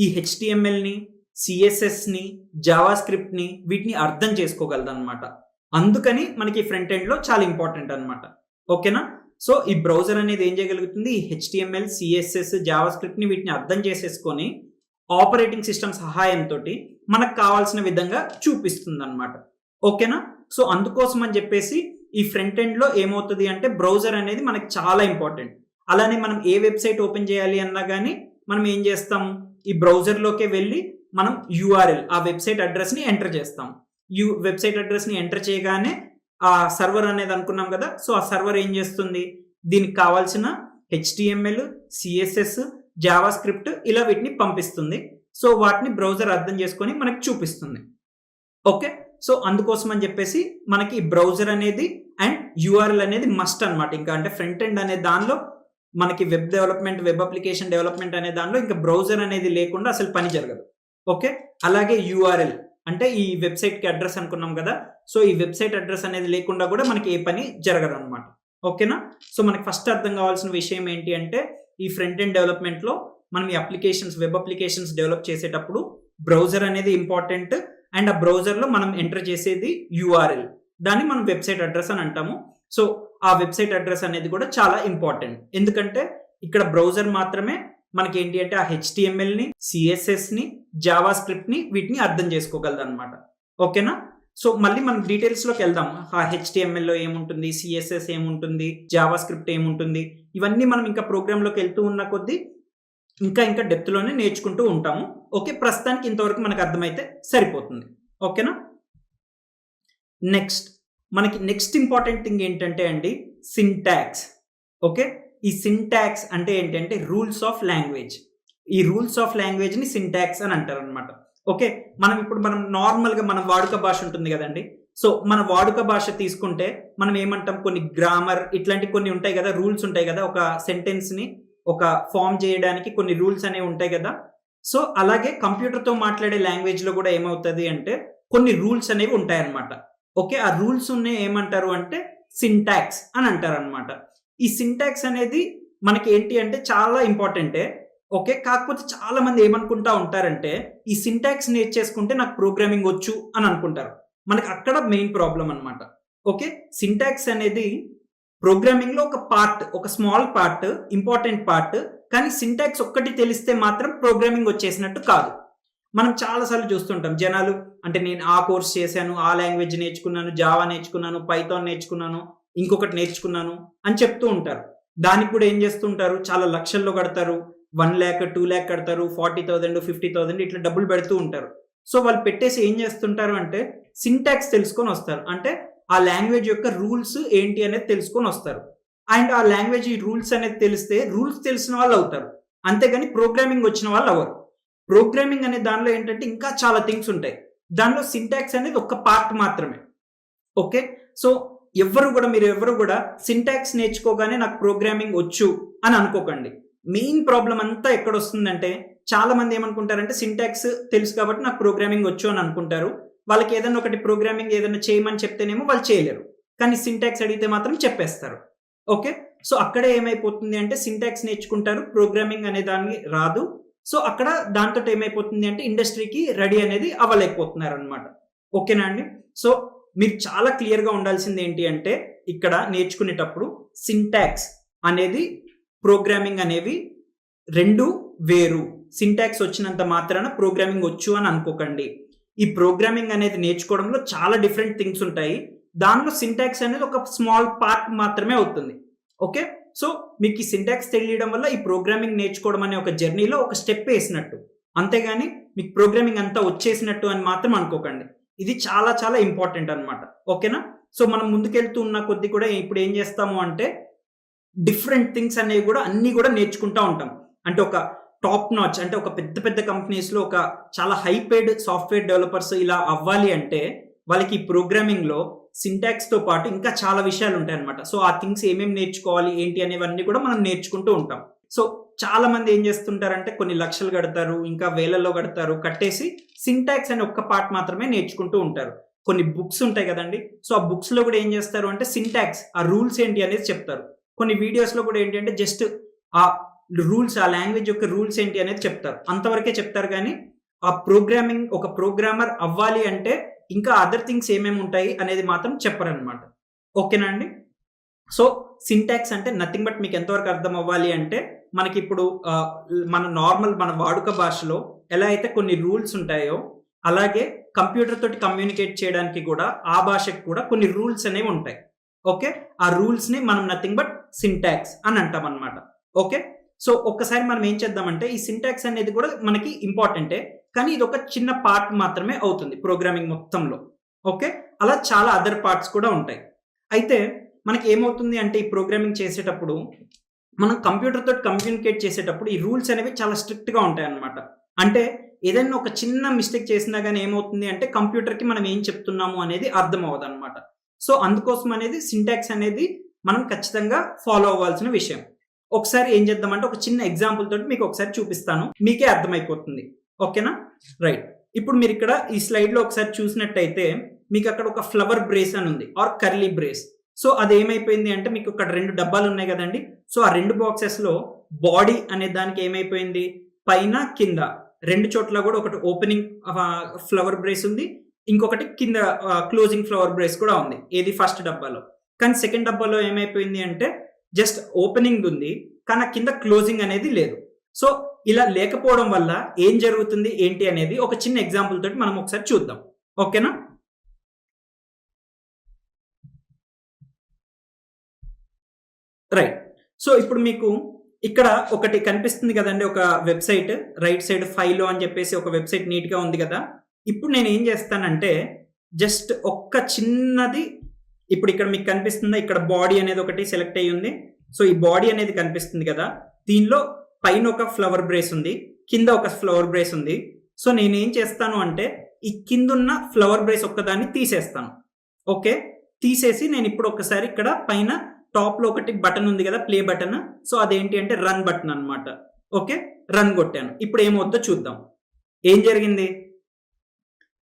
ఈ HTMLని, CSSని, జావా స్క్రిప్ట్ని వీటిని అర్థం చేసుకోగలదు అనమాట. అందుకని మనకి ఫ్రంట్ ఎండ్లో చాలా ఇంపార్టెంట్ అనమాట. ఓకేనా? సో ఈ బ్రౌజర్ అనేది ఏం చేయగలుగుతుంది, ఈ HTML, CSS, జావా స్క్రిప్ట్ని వీటిని అర్థం చేసేసుకొని ఆపరేటింగ్ సిస్టమ్ సహాయంతో మనకు కావాల్సిన విధంగా చూపిస్తుంది అనమాట. ఓకేనా? సో అందుకోసం అని చెప్పేసి ఈ ఫ్రంట్ ఎండ్లో ఏమవుతుంది అంటే బ్రౌజర్ అనేది మనకి చాలా ఇంపార్టెంట్. అలానే మనం ఏ వెబ్సైట్ ఓపెన్ చేయాలి అన్నా కానీ మనం ఏం చేస్తాం, ఈ బ్రౌజర్లోకే వెళ్ళి మనం యూఆర్ఎల్ ఆ వెబ్సైట్ అడ్రస్ని ఎంటర్ చేస్తాం. వెబ్సైట్ అడ్రస్ని ఎంటర్ చేయగానే ఆ సర్వర్ అనేది అనుకున్నాం కదా, సో ఆ సర్వర్ ఏం చేస్తుంది, దీనికి కావాల్సిన HTML, CSS, జావా స్క్రిప్ట్ ఇలా వీటిని పంపిస్తుంది. సో వాటిని బ్రౌజర్ అర్థం చేసుకొని మనకి చూపిస్తుంది. ఓకే. సో అందుకోసం అని చెప్పేసి మనకి బ్రౌజర్ అనేది అండ్ యూఆర్ఎల్ అనేది మస్ట్ అనమాట. ఇంకా అంటే ఫ్రంట్ ఎండ్ అనే దానిలో మనకి web development, web application development అనే దానిలో ఇంకా బ్రౌజర్ అనేది లేకుండా అసలు పని జరగదు. ఓకే. అలాగే యూఆర్ఎల్ అంటే ఈ వెబ్సైట్కి అడ్రస్ అనుకున్నాం కదా, సో ఈ వెబ్సైట్ అడ్రస్ అనేది లేకుండా కూడా మనకి ఏ పని జరగదు అనమాట. ఓకేనా? సో మనకి ఫస్ట్ అర్థం కావాల్సిన విషయం ఏంటి అంటే ఈ ఫ్రంట్ ఎండ్ డెవలప్మెంట్లో మనం ఈ అప్లికేషన్స్, వెబ్ అప్లికేషన్స్ డెవలప్ చేసేటప్పుడు బ్రౌజర్ అనేది ఇంపార్టెంట్ అండ్ ఆ బ్రౌజర్లో మనం ఎంటర్ చేసేది యూఆర్ఎల్, దాన్ని మనం వెబ్సైట్ అడ్రస్ అని అంటాము. సో ఆ వెబ్సైట్ అడ్రస్ అనేది కూడా చాలా ఇంపార్టెంట్, ఎందుకంటే ఇక్కడ బ్రౌజర్ మాత్రమే మనకి ఏంటి అంటే ఆ HTMLని, CSSని, జావా స్క్రిప్ట్ని వీటిని అర్థం చేసుకోగలదు అనమాట. ఓకేనా? సో మళ్ళీ మనం డీటెయిల్స్లోకి వెళ్దాం. ఆ HTMLలో ఏముంటుంది, CSS ఏముంటుంది, జావా స్క్రిప్ట్ ఏముంటుంది, ఇవన్నీ మనం ఇంకా ప్రోగ్రాంలోకి వెళ్తూ ఉన్న కొద్దీ ఇంకా డెప్త్లోనే నేర్చుకుంటూ ఉంటాము. ఓకే. ప్రస్తుతానికి ఇంతవరకు మనకు అర్థమైతే సరిపోతుంది. ఓకేనా? నెక్స్ట్ ఇంపార్టెంట్ థింగ్ ఏంటంటే అండి సింటాక్స్. ఓకే. ఈ సింటాక్స్ అంటే ఏంటంటే రూల్స్ ఆఫ్ లాంగ్వేజ్. ఈ రూల్స్ ఆఫ్ లాంగ్వేజ్ని సింటాక్స్ అని అంటారు అనమాట. ఓకే. మనం నార్మల్గా మన వాడుక భాష ఉంటుంది కదండి, సో మన వాడుక భాష తీసుకుంటే మనం ఏమంటాం, కొన్ని గ్రామర్ ఇట్లాంటి కొన్ని ఉంటాయి కదా, రూల్స్ ఉంటాయి కదా, ఒక సెంటెన్స్ని ఒక ఫామ్ చేయడానికి కొన్ని రూల్స్ అనేవి ఉంటాయి కదా. సో అలాగే కంప్యూటర్తో మాట్లాడే లాంగ్వేజ్లో కూడా ఏమవుతుంది అంటే కొన్ని రూల్స్ అనేవి ఉంటాయన్నమాట. ఓకే. ఆ రూల్స్ ఉన్నాయి ఏమంటారు అంటే సింటాక్స్ అని అంటారు అనమాట. ఈ సింటాక్స్ అనేది మనకి ఏంటి అంటే చాలా ఇంపార్టెంటే. ఓకే. కాకపోతే చాలా మంది ఏమనుకుంటా ఉంటారంటే ఈ సింటాక్స్ నేర్చేసుకుంటే నాకు ప్రోగ్రామింగ్ వచ్చు అని అనుకుంటారు. మనకి అక్కడ మెయిన్ ప్రాబ్లం అనమాట. ఓకే. సింటాక్స్ అనేది ప్రోగ్రామింగ్లో ఒక పార్ట్, ఒక స్మాల్ పార్ట్, ఇంపార్టెంట్ పార్ట్. కానీ సింటాక్స్ ఒక్కటి తెలిస్తే మాత్రం ప్రోగ్రామింగ్ వచ్చేసినట్టు కాదు. మనం చాలాసార్లు చూస్తుంటాం జనాలు, అంటే నేను ఆ కోర్స్ చేశాను, ఆ లాంగ్వేజ్ నేర్చుకున్నాను, జావా నేర్చుకున్నాను, పైథాన్ నేర్చుకున్నాను, ఇంకొకటి నేర్చుకున్నాను అని చెప్తూ ఉంటారు. దానికి కూడా ఏం చేస్తుంటారు, చాలా లక్షల్లో కడతారు, 1 lakh 2 lakh కడతారు, 40,000 50,000 ఇట్లా డబ్బులు పెడుతూ ఉంటారు. సో వాళ్ళు పెట్టేసి ఏం చేస్తుంటారు అంటే సింటాక్స్ తెలుసుకొని వస్తారు, అంటే ఆ లాంగ్వేజ్ యొక్క రూల్స్ ఏంటి అనేది తెలుసుకొని వస్తారు. అండ్ ఆ లాంగ్వేజ్ ఈ రూల్స్ అనేది తెలిస్తే రూల్స్ తెలిసిన వాళ్ళు అవుతారు, అంతేగాని ప్రోగ్రామింగ్ వచ్చిన వాళ్ళు అవ్వరు. ప్రోగ్రామింగ్ అనే దానిలో ఏంటంటే ఇంకా చాలా థింగ్స్ ఉంటాయి, దానిలో సింటాక్స్ అనేది ఒక పార్ట్ మాత్రమే. ఓకే. సో మీరు ఎవరు కూడా సింటాక్స్ నేర్చుకోగానే నాకు ప్రోగ్రామింగ్ వచ్చు అని అనుకోకండి. మెయిన్ ప్రాబ్లం అంతా ఎక్కడ వస్తుందంటే చాలా మంది ఏమనుకుంటారంటే సింటాక్స్ తెలుసు కాబట్టి నాకు ప్రోగ్రామింగ్ వచ్చు అని అనుకుంటారు. వాళ్ళకి ఏదైనా ఒకటి ప్రోగ్రామింగ్ ఏదైనా చేయమని చెప్తేనేమో వాళ్ళు చేయలేరు, కానీ సింటాక్స్ అడిగితే మాత్రం చెప్పేస్తారు. ఓకే, సో అక్కడే ఏమైపోతుంది అంటే సింటాక్స్ నేర్చుకుంటారు, ప్రోగ్రామింగ్ అనే దాన్ని రాదు. సో అక్కడ దాంతో ఏమైపోతుంది అంటే ఇండస్ట్రీకి రెడీ అనేది అవ్వలేకపోతున్నారు అనమాట. ఓకేనా అండి? సో మీరు చాలా క్లియర్గా ఉండాల్సింది ఏంటి అంటే ఇక్కడ నేర్చుకునేటప్పుడు సింటాక్స్ అనేది ప్రోగ్రామింగ్ అనేవి రెండు వేరు. సింటాక్స్ వచ్చినంత మాత్రాన ప్రోగ్రామింగ్ వచ్చు అని అనుకోకండి. ఈ ప్రోగ్రామింగ్ అనేది నేర్చుకోవడంలో చాలా డిఫరెంట్ థింగ్స్ ఉంటాయి. దానిలో సింటాక్స్ అనేది ఒక స్మాల్ పార్ట్ మాత్రమే అవుతుంది. ఓకే, సో మీకు ఈ సింటాక్స్ తెలియడం వల్ల ఈ ప్రోగ్రామింగ్ నేర్చుకోవడం అనే ఒక జర్నీలో ఒక స్టెప్ వేసినట్టు, అంతేగాని మీకు ప్రోగ్రామింగ్ అంతా వచ్చేసినట్టు అని మాత్రం అనుకోకండి. ఇది చాలా చాలా ఇంపార్టెంట్ అనమాట. ఓకేనా? సో మనం ముందుకెళ్తూ ఉన్న కొద్ది కూడా ఇప్పుడు ఏం చేస్తాము అంటే డిఫరెంట్ థింగ్స్ అనేవి కూడా అన్ని కూడా నేర్చుకుంటూ ఉంటాం. అంటే ఒక టాప్ నాచ్, అంటే ఒక పెద్ద పెద్ద కంపెనీస్లో ఒక చాలా హై పెయిడ్ సాఫ్ట్వేర్ డెవలపర్స్ ఇలా అవ్వాలి అంటే వాళ్ళకి ఈ ప్రోగ్రామింగ్లో సింటాక్స్తో పాటు ఇంకా చాలా విషయాలు ఉంటాయి అనమాట. సో ఆ థింగ్స్ ఏమేమి నేర్చుకోవాలి ఏంటి అనేవన్నీ కూడా మనం నేర్చుకుంటూ ఉంటాం. సో చాలా మంది ఏం చేస్తుంటారంటే కొన్ని లక్షలు కడతారు, ఇంకా వేలల్లో కడతారు, కట్టేసి సింటాక్స్ అనే ఒక్క పార్ట్ మాత్రమే నేర్చుకుంటూ ఉంటారు. కొన్ని బుక్స్ ఉంటాయి కదండి, సో ఆ బుక్స్ లో కూడా ఏం చేస్తారు అంటే సింటాక్స్, ఆ రూల్స్ ఏంటి అనేది చెప్తారు. కొన్ని వీడియోస్ లో కూడా ఏంటి అంటే జస్ట్ ఆ రూల్స్, ఆ లాంగ్వేజ్ యొక్క రూల్స్ ఏంటి అనేది చెప్తారు, అంతవరకే చెప్తారు. కానీ ఆ ప్రోగ్రామింగ్, ఒక ప్రోగ్రామర్ అవ్వాలి అంటే ఇంకా అదర్ థింగ్స్ ఏమేమి ఉంటాయి అనేది మాత్రం చెప్పరనమాట. ఓకేనా అండి? సో సింటాక్స్ అంటే నథింగ్ బట్, మీకు ఎంతవరకు అర్థం అవ్వాలి అంటే మనకి ఇప్పుడు మన వాడుక భాషలో ఎలా అయితే కొన్ని రూల్స్ ఉంటాయో అలాగే కంప్యూటర్ తోటి కమ్యూనికేట్ చేయడానికి కూడా ఆ భాషకు కూడా కొన్ని రూల్స్ అనేవి ఉంటాయి. ఓకే, ఆ రూల్స్ ని మనం నథింగ్ బట్ సింటాక్స్ అని అంటాం అనమాట. ఓకే, సో ఒక్కసారి మనం ఏం చేద్దామంటే ఈ సింటాక్స్ అనేది కూడా మనకి ఇంపార్టెంటే, కానీ ఇది ఒక చిన్న పార్ట్ మాత్రమే అవుతుంది ప్రోగ్రామింగ్ మొత్తంలో. ఓకే, అలా చాలా అదర్ పార్ట్స్ కూడా ఉంటాయి. అయితే మనకి ఏమవుతుంది అంటే ఈ ప్రోగ్రామింగ్ చేసేటప్పుడు మనం కంప్యూటర్ తోటి కమ్యూనికేట్ చేసేటప్పుడు ఈ రూల్స్ అనేవి చాలా స్ట్రిక్ట్ గా ఉంటాయి అన్నమాట. అంటే ఏదైనా ఒక చిన్న మిస్టేక్ చేసినా కానీ ఏమవుతుంది అంటే కంప్యూటర్కి మనం ఏం చెప్తున్నాము అనేది అర్థం అవ్వదు అనమాట. సో అందుకోసం అనేది సింటాక్స్ అనేది మనం ఖచ్చితంగా ఫాలో అవ్వాల్సిన విషయం. ఒకసారి ఏం చేద్దామంటే ఒక చిన్న ఎగ్జాంపుల్ తోటి మీకు ఒకసారి చూపిస్తాను, మీకే అర్థమైపోతుంది. ఓకేనా? రైట్, ఇప్పుడు మీరు ఇక్కడ ఈ స్లైడ్ లో ఒకసారి చూసినట్టయితే మీకు అక్కడ ఒక ఫ్లవర్ బ్రేస్ అని ఉంది, ఆర్ కర్లీ బ్రేస్. సో అది ఏమైపోయింది అంటే మీకు ఇక్కడ 2 డబ్బాలు ఉన్నాయి కదండి. సో ఆ 2 బాక్సెస్ లో బాడీ అనే దానికి ఏమైపోయింది, పైన కింద 2 చోట్ల కూడా ఒకటి ఓపెనింగ్ ఫ్లవర్ బ్రేస్ ఉంది, ఇంకొకటి కింద క్లోజింగ్ ఫ్లవర్ బ్రేస్ కూడా ఉంది. ఏది ఫస్ట్ డబ్బాలో. కానీ సెకండ్ డబ్బాలో ఏమైపోయింది అంటే జస్ట్ ఓపెనింగ్ ఉంది, కానీ కింద క్లోజింగ్ అనేది లేదు. సో ఇలా లేకపోవడం వల్ల ఏం జరుగుతుంది ఏంటి అనేది ఒక చిన్న ఎగ్జాంపుల్ తోటి మనం ఒకసారి చూద్దాం. ఓకేనా? రైట్, సో ఇప్పుడు మీకు ఇక్కడ ఒకటి కనిపిస్తుంది కదండి, ఒక వెబ్సైట్ రైట్ సైడ్ ఫైలో అని చెప్పేసి ఒక వెబ్సైట్ నీట్ గా ఉంది కదా. ఇప్పుడు నేను ఏం చేస్తానంటే జస్ట్ ఒక్క చిన్నది, ఇప్పుడు ఇక్కడ మీకు కనిపిస్తుందా, ఇక్కడ బాడీ అనేది ఒకటి సెలెక్ట్ అయ్యి ఉంది. సో ఈ బాడీ అనేది కనిపిస్తుంది కదా, దీనిలో పైన ఒక ఫ్లవర్ బ్రేస్ ఉంది, కింద ఒక ఫ్లవర్ బ్రేస్ ఉంది. సో నేను ఏం చేస్తాను అంటే ఈ కిందున్న ఫ్లవర్ బ్రేస్ ఒక్కదాన్ని తీసేస్తాను. ఓకే, తీసేసి నేను ఇప్పుడు ఒకసారి ఇక్కడ పైన టాప్ లో ఒకటి బటన్ ఉంది కదా, ప్లే బటన్. సో అదేంటి అంటే రన్ బటన్ అనమాట. ఓకే, రన్ కొట్టాను. ఇప్పుడు ఏమవుద్దో చూద్దాం. ఏం జరిగింది,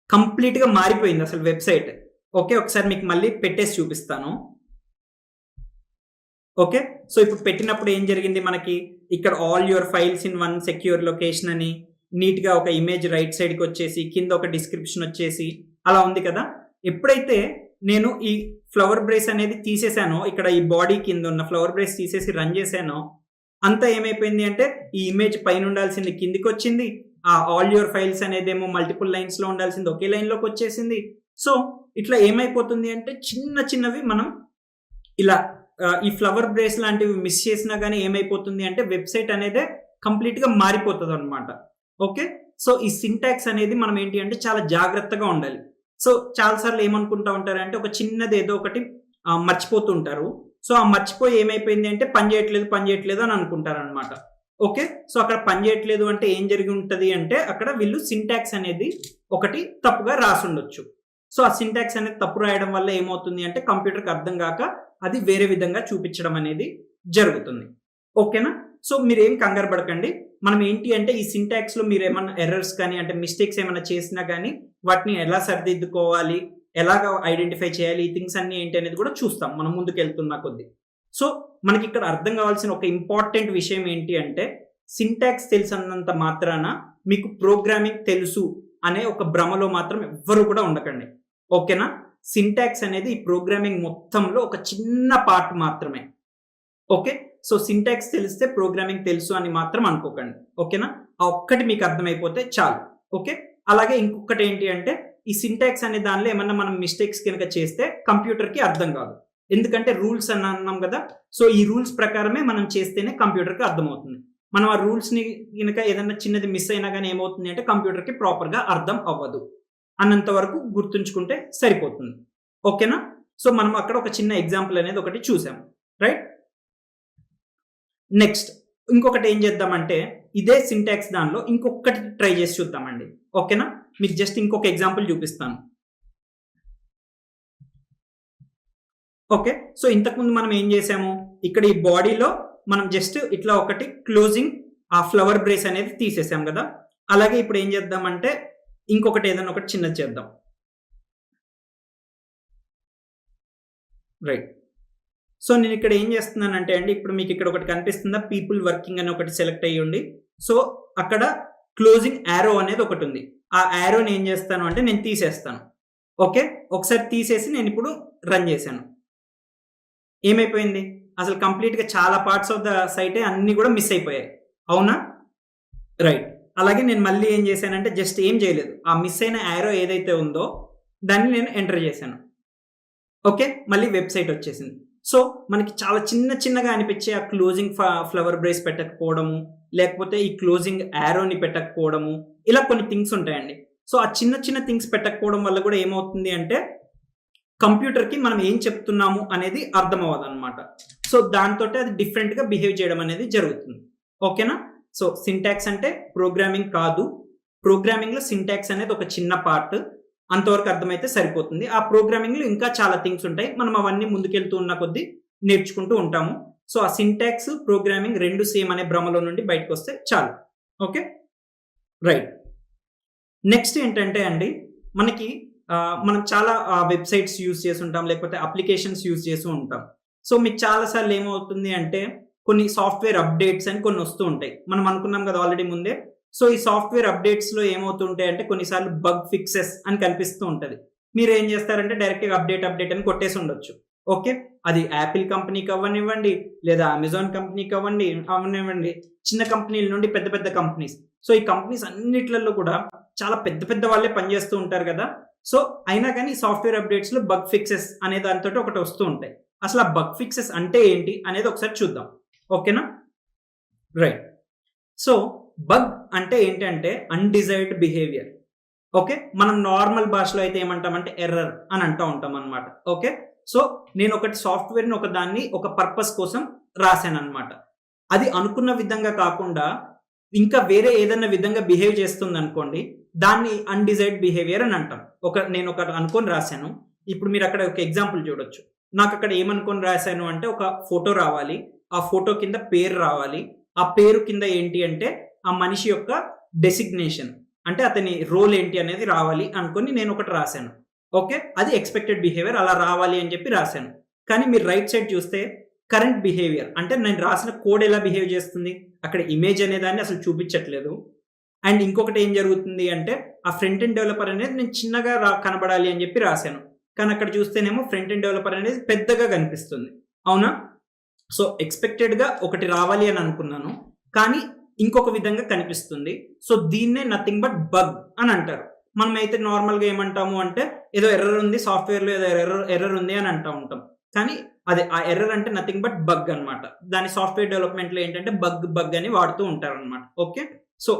కంప్లీట్ గా మారిపోయింది అసలు వెబ్సైట్. ఓకే, ఒకసారి మీకు మళ్ళీ పెట్టేసి చూపిస్తాను. ఓకే, సో ఇప్పుడు పెట్టినప్పుడు ఏం జరిగింది, మనకి ఇక్కడ all your files in one secure location అని నీట్ గా ఒక ఇమేజ్ రైట్ సైడ్ కి వచ్చేసి కింద ఒక డిస్క్రిప్షన్ వచ్చేసి అలా ఉంది కదా. ఎప్పుడైతే నేను ఈ ఫ్లవర్ బ్రేస్ అనేది తీసేసానో, ఇక్కడ ఈ బాడీ కింద ఉన్న ఫ్లవర్ బ్రేస్ తీసేసి రన్ చేశానో, అంతా ఏమైపోయింది అంటే ఈ ఇమేజ్ పైన ఉండాల్సింది కిందికి వచ్చింది, ఆ ఆల్ యువర్ ఫైల్స్ అనేదేమో మల్టిపుల్ లైన్స్ లో ఉండాల్సింది ఒకే లైన్ లోకి వచ్చేసింది. సో ఇట్లా ఏమైపోతుంది అంటే చిన్న చిన్నవి మనం ఇలా ఈ ఫ్లవర్ బ్రేస్ లాంటివి మిస్ చేసినా కానీ ఏమైపోతుంది అంటే వెబ్సైట్ అనేది కంప్లీట్ గా మారిపోతుంది అనమాట. ఓకే, సో ఈ సింటాక్స్ అనేది మనం ఏంటి అంటే చాలా జాగ్రత్తగా ఉండాలి. సో చాలాసార్లు ఏమనుకుంటా ఉంటారంటే ఒక చిన్నది ఏదో ఒకటి మర్చిపోతూ ఉంటారు. సో ఆ మర్చిపోయి ఏమైపోయింది అంటే పని చేయట్లేదు అని అనుకుంటారు అనమాట. ఓకే, సో అక్కడ పని చేయట్లేదు అంటే ఏం జరిగి ఉంటుంది అంటే అక్కడ వీళ్ళు సింటాక్స్ అనేది ఒకటి తప్పుగా రాసి ఉండొచ్చు. సో ఆ సింటాక్స్ అనేది తప్పు రాయడం వల్ల ఏమవుతుంది అంటే కంప్యూటర్కి అర్థం కాక అది వేరే విధంగా చూపించడం అనేది జరుగుతుంది. ఓకేనా? సో మీరేం కంగారు పడకండి. మనం ఏంటి అంటే ఈ సింటాక్స్ లో మీరు ఏమన్నా ఎర్రర్స్ కానీ అంటే మిస్టేక్స్ ఏమైనా చేసినా కానీ వాటిని ఎలా సరిదిద్దుకోవాలి, ఎలాగ ఐడెంటిఫై చేయాలి, ఈ థింగ్స్ అన్ని ఏంటి అనేది కూడా చూస్తాం మనం ముందుకు వెళ్తున్న కొద్దీ. సో మనకి ఇక్కడ అర్థం కావాల్సిన ఒక ఇంపార్టెంట్ విషయం ఏంటి అంటే సింటాక్స్ తెలుసన్నంత మాత్రాన మీకు ప్రోగ్రామింగ్ తెలుసు అనే ఒక భ్రమలో మాత్రం ఎవ్వరూ కూడా ఉండకండి. ఓకేనా? సింటాక్స్ అనేది ఈ ప్రోగ్రామింగ్ మొత్తంలో ఒక చిన్న పార్ట్ మాత్రమే. ఓకే? సో సింటాక్స్ తెలిస్తే ప్రోగ్రామింగ్ తెలుసు అని మాత్రం అనుకోకండి. ఓకేనా? ఆ ఒక్కటి మీకు అర్థమైపోతే చాలు. ఓకే? అలాగే ఇంకొకటి ఏంటి అంటే ఈ సింటాక్స్ అనే దానిలో ఏమన్నా మనం మిస్టేక్స్ కనుక చేస్తే కంప్యూటర్కి అర్థం కాదు. ఎందుకంటే రూల్స్ అని అన్నాం కదా. సో ఈ రూల్స్ ప్రకారమే మనం చేస్తేనే కంప్యూటర్కి అర్థమవుతుంది. మనం ఆ రూల్స్ని కనుక ఏదైనా చిన్నది మిస్ అయినా కానీ ఏమవుతుంది అంటే కంప్యూటర్కి ప్రాపర్గా అర్థం అవ్వదు. అన్నంత వరకు గుర్తుంచుకుంటే సరిపోతుంది. ఓకేనా? సో మనం అక్కడ ఒక చిన్న ఎగ్జాంపుల్ అనేది ఒకటి చూసాం. రైట్? నెక్స్ట్ ఇంకొకటి ఏం చేద్దామంటే ఇదే సింటాక్స్ దానిలో ఇంకొకటి ట్రై చేసి చూద్దామండి. ఓకేనా? మీకు జస్ట్ ఇంకొక ఎగ్జాంపుల్ చూపిస్తాను. ఓకే? సో ఇంతకుముందు మనం ఏం చేసాము, ఇక్కడ ఈ బాడీలో మనం జస్ట్ ఇట్లా ఒకటి క్లోజింగ్ ఆ ఫ్లవర్ బ్రేస్ అనేది తీసేసాం కదా. అలాగే ఇప్పుడు ఏం చేద్దామంటే ఇంకొకటి ఏదైనా ఒకటి చిన్నది చేద్దాం. రైట్? సో నేను ఇక్కడ ఏం చేస్తున్నానంటే అండి ఇప్పుడు మీకు ఇక్కడ ఒకటి కనిపిస్తుందా, పీపుల్ వర్కింగ్ అని ఒకటి సెలెక్ట్ అయ్యండి. సో అక్కడ క్లోజింగ్ యారో అనేది ఒకటి ఉంది. ఆ యారోని ఏం చేస్తాను అంటే నేను తీసేస్తాను. ఓకే? ఒకసారి తీసేసి నేను ఇప్పుడు రన్ చేశాను. ఏమైపోయింది, అసలు కంప్లీట్గా చాలా పార్ట్స్ ఆఫ్ ద సైటే అన్ని కూడా మిస్ అయిపోయాయి. అవునా? రైట్. అలాగే నేను మళ్ళీ ఏం చేశానంటే జస్ట్ ఏం చేయలేదు, ఆ మిస్ అయిన యారో ఏదైతే ఉందో దాన్ని నేను ఎంటర్ చేశాను. ఓకే? మళ్ళీ వెబ్సైట్ వచ్చేసింది. సో మనకి చాలా చిన్నగా అనిపించే ఆ క్లోజింగ్ ఫ్లవర్ బ్రేస్ పెట్టకపోవడము, లేకపోతే ఈ క్లోజింగ్ యారోని పెట్టకపోవడము, ఇలా కొన్ని థింగ్స్ ఉంటాయండి. సో ఆ చిన్న థింగ్స్ పెట్టకపోవడం వల్ల కూడా ఏమవుతుంది అంటే కంప్యూటర్కి మనం ఏం చెప్తున్నాము అనేది అర్థం అవ్వదు అనమాట. సో దాంతో అది డిఫరెంట్గా బిహేవ్ చేయడం అనేది జరుగుతుంది. ఓకేనా? సో సింటాక్స్ అంటే ప్రోగ్రామింగ్ కాదు. ప్రోగ్రామింగ్లో సింటాక్స్ అనేది ఒక చిన్న పార్ట్. అంతవరకు అర్థమైతే సరిపోతుంది. ఆ ప్రోగ్రామింగ్లో ఇంకా చాలా థింగ్స్ ఉంటాయి. మనం అవన్నీ ముందుకెళ్తూ ఉన్న కొద్దీ నేర్చుకుంటూ ఉంటాము. సో ఆ సింటాక్స్ ప్రోగ్రామింగ్ రెండు సేమ్ అనే భ్రమలో నుండి బయటకు వస్తే చాలు. ఓకే? రైట్. నెక్స్ట్ ఏంటంటే అండి మనకి మనం చాలా వెబ్సైట్స్ యూజ్ చేసి ఉంటాం, లేకపోతే అప్లికేషన్స్ యూజ్ చేస్తూ ఉంటాం. సో మీకు చాలాసార్లు ఏమవుతుంది అంటే కొన్ని సాఫ్ట్వేర్ అప్డేట్స్ అని కొన్ని వస్తూ ఉంటాయి. మనం అనుకున్నాం కదా ఆల్రెడీ ముందే. సో ఈ సాఫ్ట్వేర్ అప్డేట్స్లో ఏమవుతుంటాయి అంటే కొన్నిసార్లు బగ్ ఫిక్సెస్ అని కనిపిస్తూ ఉంటుంది. మీరు ఏం చేస్తారంటే డైరెక్ట్గా అప్డేట్ అని కొట్టేసి ఉండొచ్చు. ఓకే? అది యాపిల్ కంపెనీకి అవ్వనివ్వండి, లేదా అమెజాన్ కంపెనీకి అవ్వనివ్వండి, చిన్న కంపెనీల నుండి పెద్ద కంపెనీస్. సో ఈ కంపెనీస్ అన్నిట్లలో కూడా చాలా పెద్ద వాళ్ళే పనిచేస్తూ ఉంటారు కదా. సో అయినా కానీ సాఫ్ట్వేర్ అప్డేట్స్లో బగ్ ఫిక్సెస్ అనే దానితో ఒకటి వస్తూ ఉంటాయి. అసలు ఆ బగ్ ఫిక్సెస్ అంటే ఏంటి అనేది ఒకసారి చూద్దాం. ఓకేనా? రైట్. సో బగ్ అంటే ఏంటంటే అన్డిజైర్డ్ బిహేవియర్. ఓకే? మనం నార్మల్ భాషలో అయితే ఏమంటామంటే ఎర్రర్ అని అంటూ ఉంటాం అనమాట. ఓకే? సో నేను ఒకటి సాఫ్ట్వేర్ని ఒక పర్పస్ కోసం రాశాను అనమాట. అది అనుకున్న విధంగా కాకుండా ఇంకా వేరే ఏదైనా విధంగా బిహేవ్ చేస్తుంది అనుకోండి, దాన్ని అన్డిజైర్డ్ బిహేవియర్ అని అంటాం. నేను ఒకటి అనుకొని రాశాను. ఇప్పుడు మీరు అక్కడ ఒక ఎగ్జాంపుల్ చూడొచ్చు. నాకు అక్కడ ఏమనుకొని రాశాను అంటే ఒక ఫోటో రావాలి, ఆ ఫోటో కింద పేరు రావాలి, ఆ పేరు కింద ఏంటి అంటే ఆ మనిషి యొక్క డెసిగ్నేషన్ అంటే అతని రోల్ ఏంటి అనేది రావాలి అనుకొని నేను ఒకటి రాశాను. ఓకే? అది ఎక్స్పెక్టెడ్ బిహేవియర్, అలా రావాలి అని చెప్పి రాశాను. కానీ మీరు రైట్ సైడ్ చూస్తే కరెంట్ బిహేవియర్ అంటే నేను రాసిన కోడ్ ఎలా బిహేవ్ చేస్తుంది, అక్కడ ఇమేజ్ అనేదాన్ని అసలు చూపించట్లేదు. అండ్ ఇంకొకటి ఏం జరుగుతుంది అంటే ఆ ఫ్రంట్ ఎండ్ డెవలపర్ అనేది నేను చిన్నగా కనబడాలి అని చెప్పి రాశాను. కానీ అక్కడ చూస్తేనేమో ఫ్రంట్ ఎండ్ డెవలపర్ అనేది పెద్దగా కనిపిస్తుంది. అవునా? సో ఎక్స్పెక్టెడ్గా ఒకటి రావాలి అని అనుకున్నాను, కానీ ఇంకొక విధంగా కనిపిస్తుంది. సో దీన్నే నథింగ్ బట్ బగ్ అని అంటారు. మనం అయితే నార్మల్గా ఏమంటాము అంటే ఏదో ఎర్రర్ ఉంది సాఫ్ట్వేర్లో, ఏదో ఎర్రర్ ఉంది అని అంటూ ఉంటాం. కానీ అదే ఆ ఎర్రర్ అంటే నథింగ్ బట్ బగ్ అనమాట. దాని సాఫ్ట్వేర్ డెవలప్మెంట్లో ఏంటంటే బగ్ అని వాడుతూ ఉంటారు అనమాట. ఓకే? సో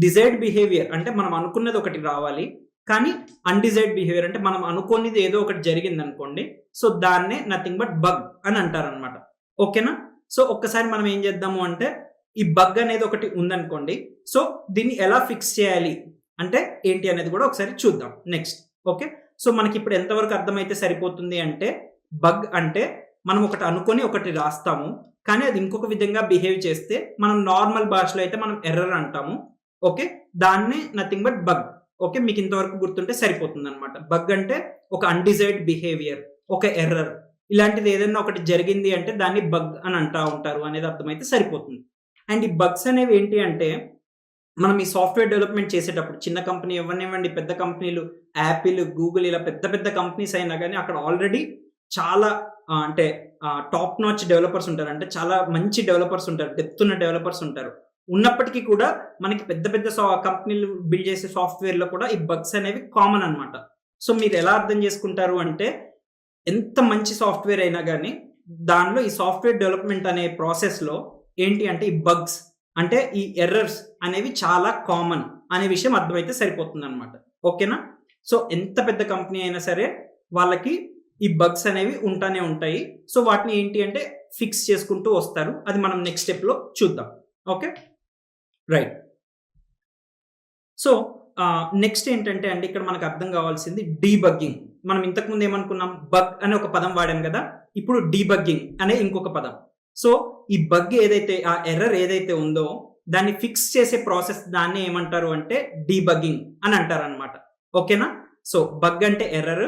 డిజైర్డ్ బిహేవియర్ అంటే మనం అనుకున్నది ఒకటి రావాలి, కానీ అన్డిజైర్డ్ బిహేవియర్ అంటే మనం అనుకున్నది ఏదో ఒకటి జరిగింది అనుకోండి, సో దాన్నే నథింగ్ బట్ బగ్ అని అంటారనమాట. ఓకేనా? సో ఒక్కసారి మనం ఏం చేద్దాము అంటే ఈ బగ్ అనేది ఒకటి ఉందనుకోండి, సో దీన్ని ఎలా ఫిక్స్ చేయాలి అంటే ఏంటి అనేది కూడా ఒకసారి చూద్దాం నెక్స్ట్. ఓకే? సో మనకి ఇప్పుడు ఎంతవరకు అర్థమైతే సరిపోతుంది అంటే బగ్ అంటే మనం ఒకటి అనుకొని ఒకటి రాస్తాము, కానీ అది ఇంకొక విధంగా బిహేవ్ చేస్తే మనం నార్మల్ భాషలో అయితే మనం ఎర్రర్ అంటాము. ఓకే, దాన్ని నథింగ్ బట్ బగ్. ఓకే, మీకు ఇంతవరకు గుర్తుంటే సరిపోతుంది అనమాట. బగ్ అంటే ఒక అన్డిజైర్డ్ బిహేవియర్, ఒక ఎర్రర్, ఇలాంటిది ఏదైనా ఒకటి జరిగింది అంటే దాన్ని బగ్ అని అంటా ఉంటారు అనేది అర్థమైతే సరిపోతుంది. అండ్ ఈ బగ్స్ అనేవి ఏంటి అంటే మనం ఈ సాఫ్ట్వేర్ డెవలప్మెంట్ చేసేటప్పుడు చిన్న కంపెనీ ఇవ్వనివ్వండి, పెద్ద కంపెనీలు యాపిల్, గూగుల్ ఇలా పెద్ద పెద్ద కంపెనీస్ అయినా కానీ అక్కడ ఆల్రెడీ చాలా అంటే టాప్ నాచ్ డెవలపర్స్ ఉంటారు, అంటే చాలా మంచి డెవలపర్స్ ఉంటారు, డెప్త్ ఉన్న డెవలపర్స్ ఉంటారు. ఉన్నప్పటికీ కూడా మనకి పెద్ద పెద్ద కంపెనీలు బిల్డ్ చేసే సాఫ్ట్వేర్లో కూడా ఈ బగ్స్ అనేవి కామన్ అనమాట. సో మీరు ఎలా అర్థం చేసుకుంటారు అంటే ఎంత మంచి సాఫ్ట్వేర్ అయినా కానీ దానిలో ఈ సాఫ్ట్వేర్ డెవలప్మెంట్ అనే ప్రాసెస్లో ఏంటి అంటే ఈ బగ్స్ అంటే ఈ ఎర్రర్స్ అనేవి చాలా కామన్ అనే విషయం అర్థమైతే సరిపోతుంది అనమాట. ఓకేనా? సో ఎంత పెద్ద కంపెనీ అయినా సరే వాళ్ళకి ఈ బగ్స్ అనేవి ఉంటానే ఉంటాయి. సో వాటిని ఏంటి అంటే ఫిక్స్ చేసుకుంటూ వస్తారు. అది మనం నెక్స్ట్ స్టెప్లో చూద్దాం. Okay, right. సో నెక్స్ట్ ఏంటంటే అండి ఇక్కడ మనకు అర్థం కావాల్సింది డీబగ్గింగ్. మనం ఇంతకుముందు ఏమనుకున్నాం, బగ్ అనే ఒక పదం వాడాం కదా, ఇప్పుడు డీబగ్గింగ్ అనే ఇంకొక పదం. సో ఈ బగ్ ఏదైతే ఆ ఎర్రర్ ఏదైతే ఉందో దాన్ని ఫిక్స్ చేసే ప్రాసెస్ దాన్ని ఏమంటారు అంటే డీబగ్గింగ్ అని అంటారు అనమాట. ఓకేనా? సో బగ్ అంటే ఎర్రర్,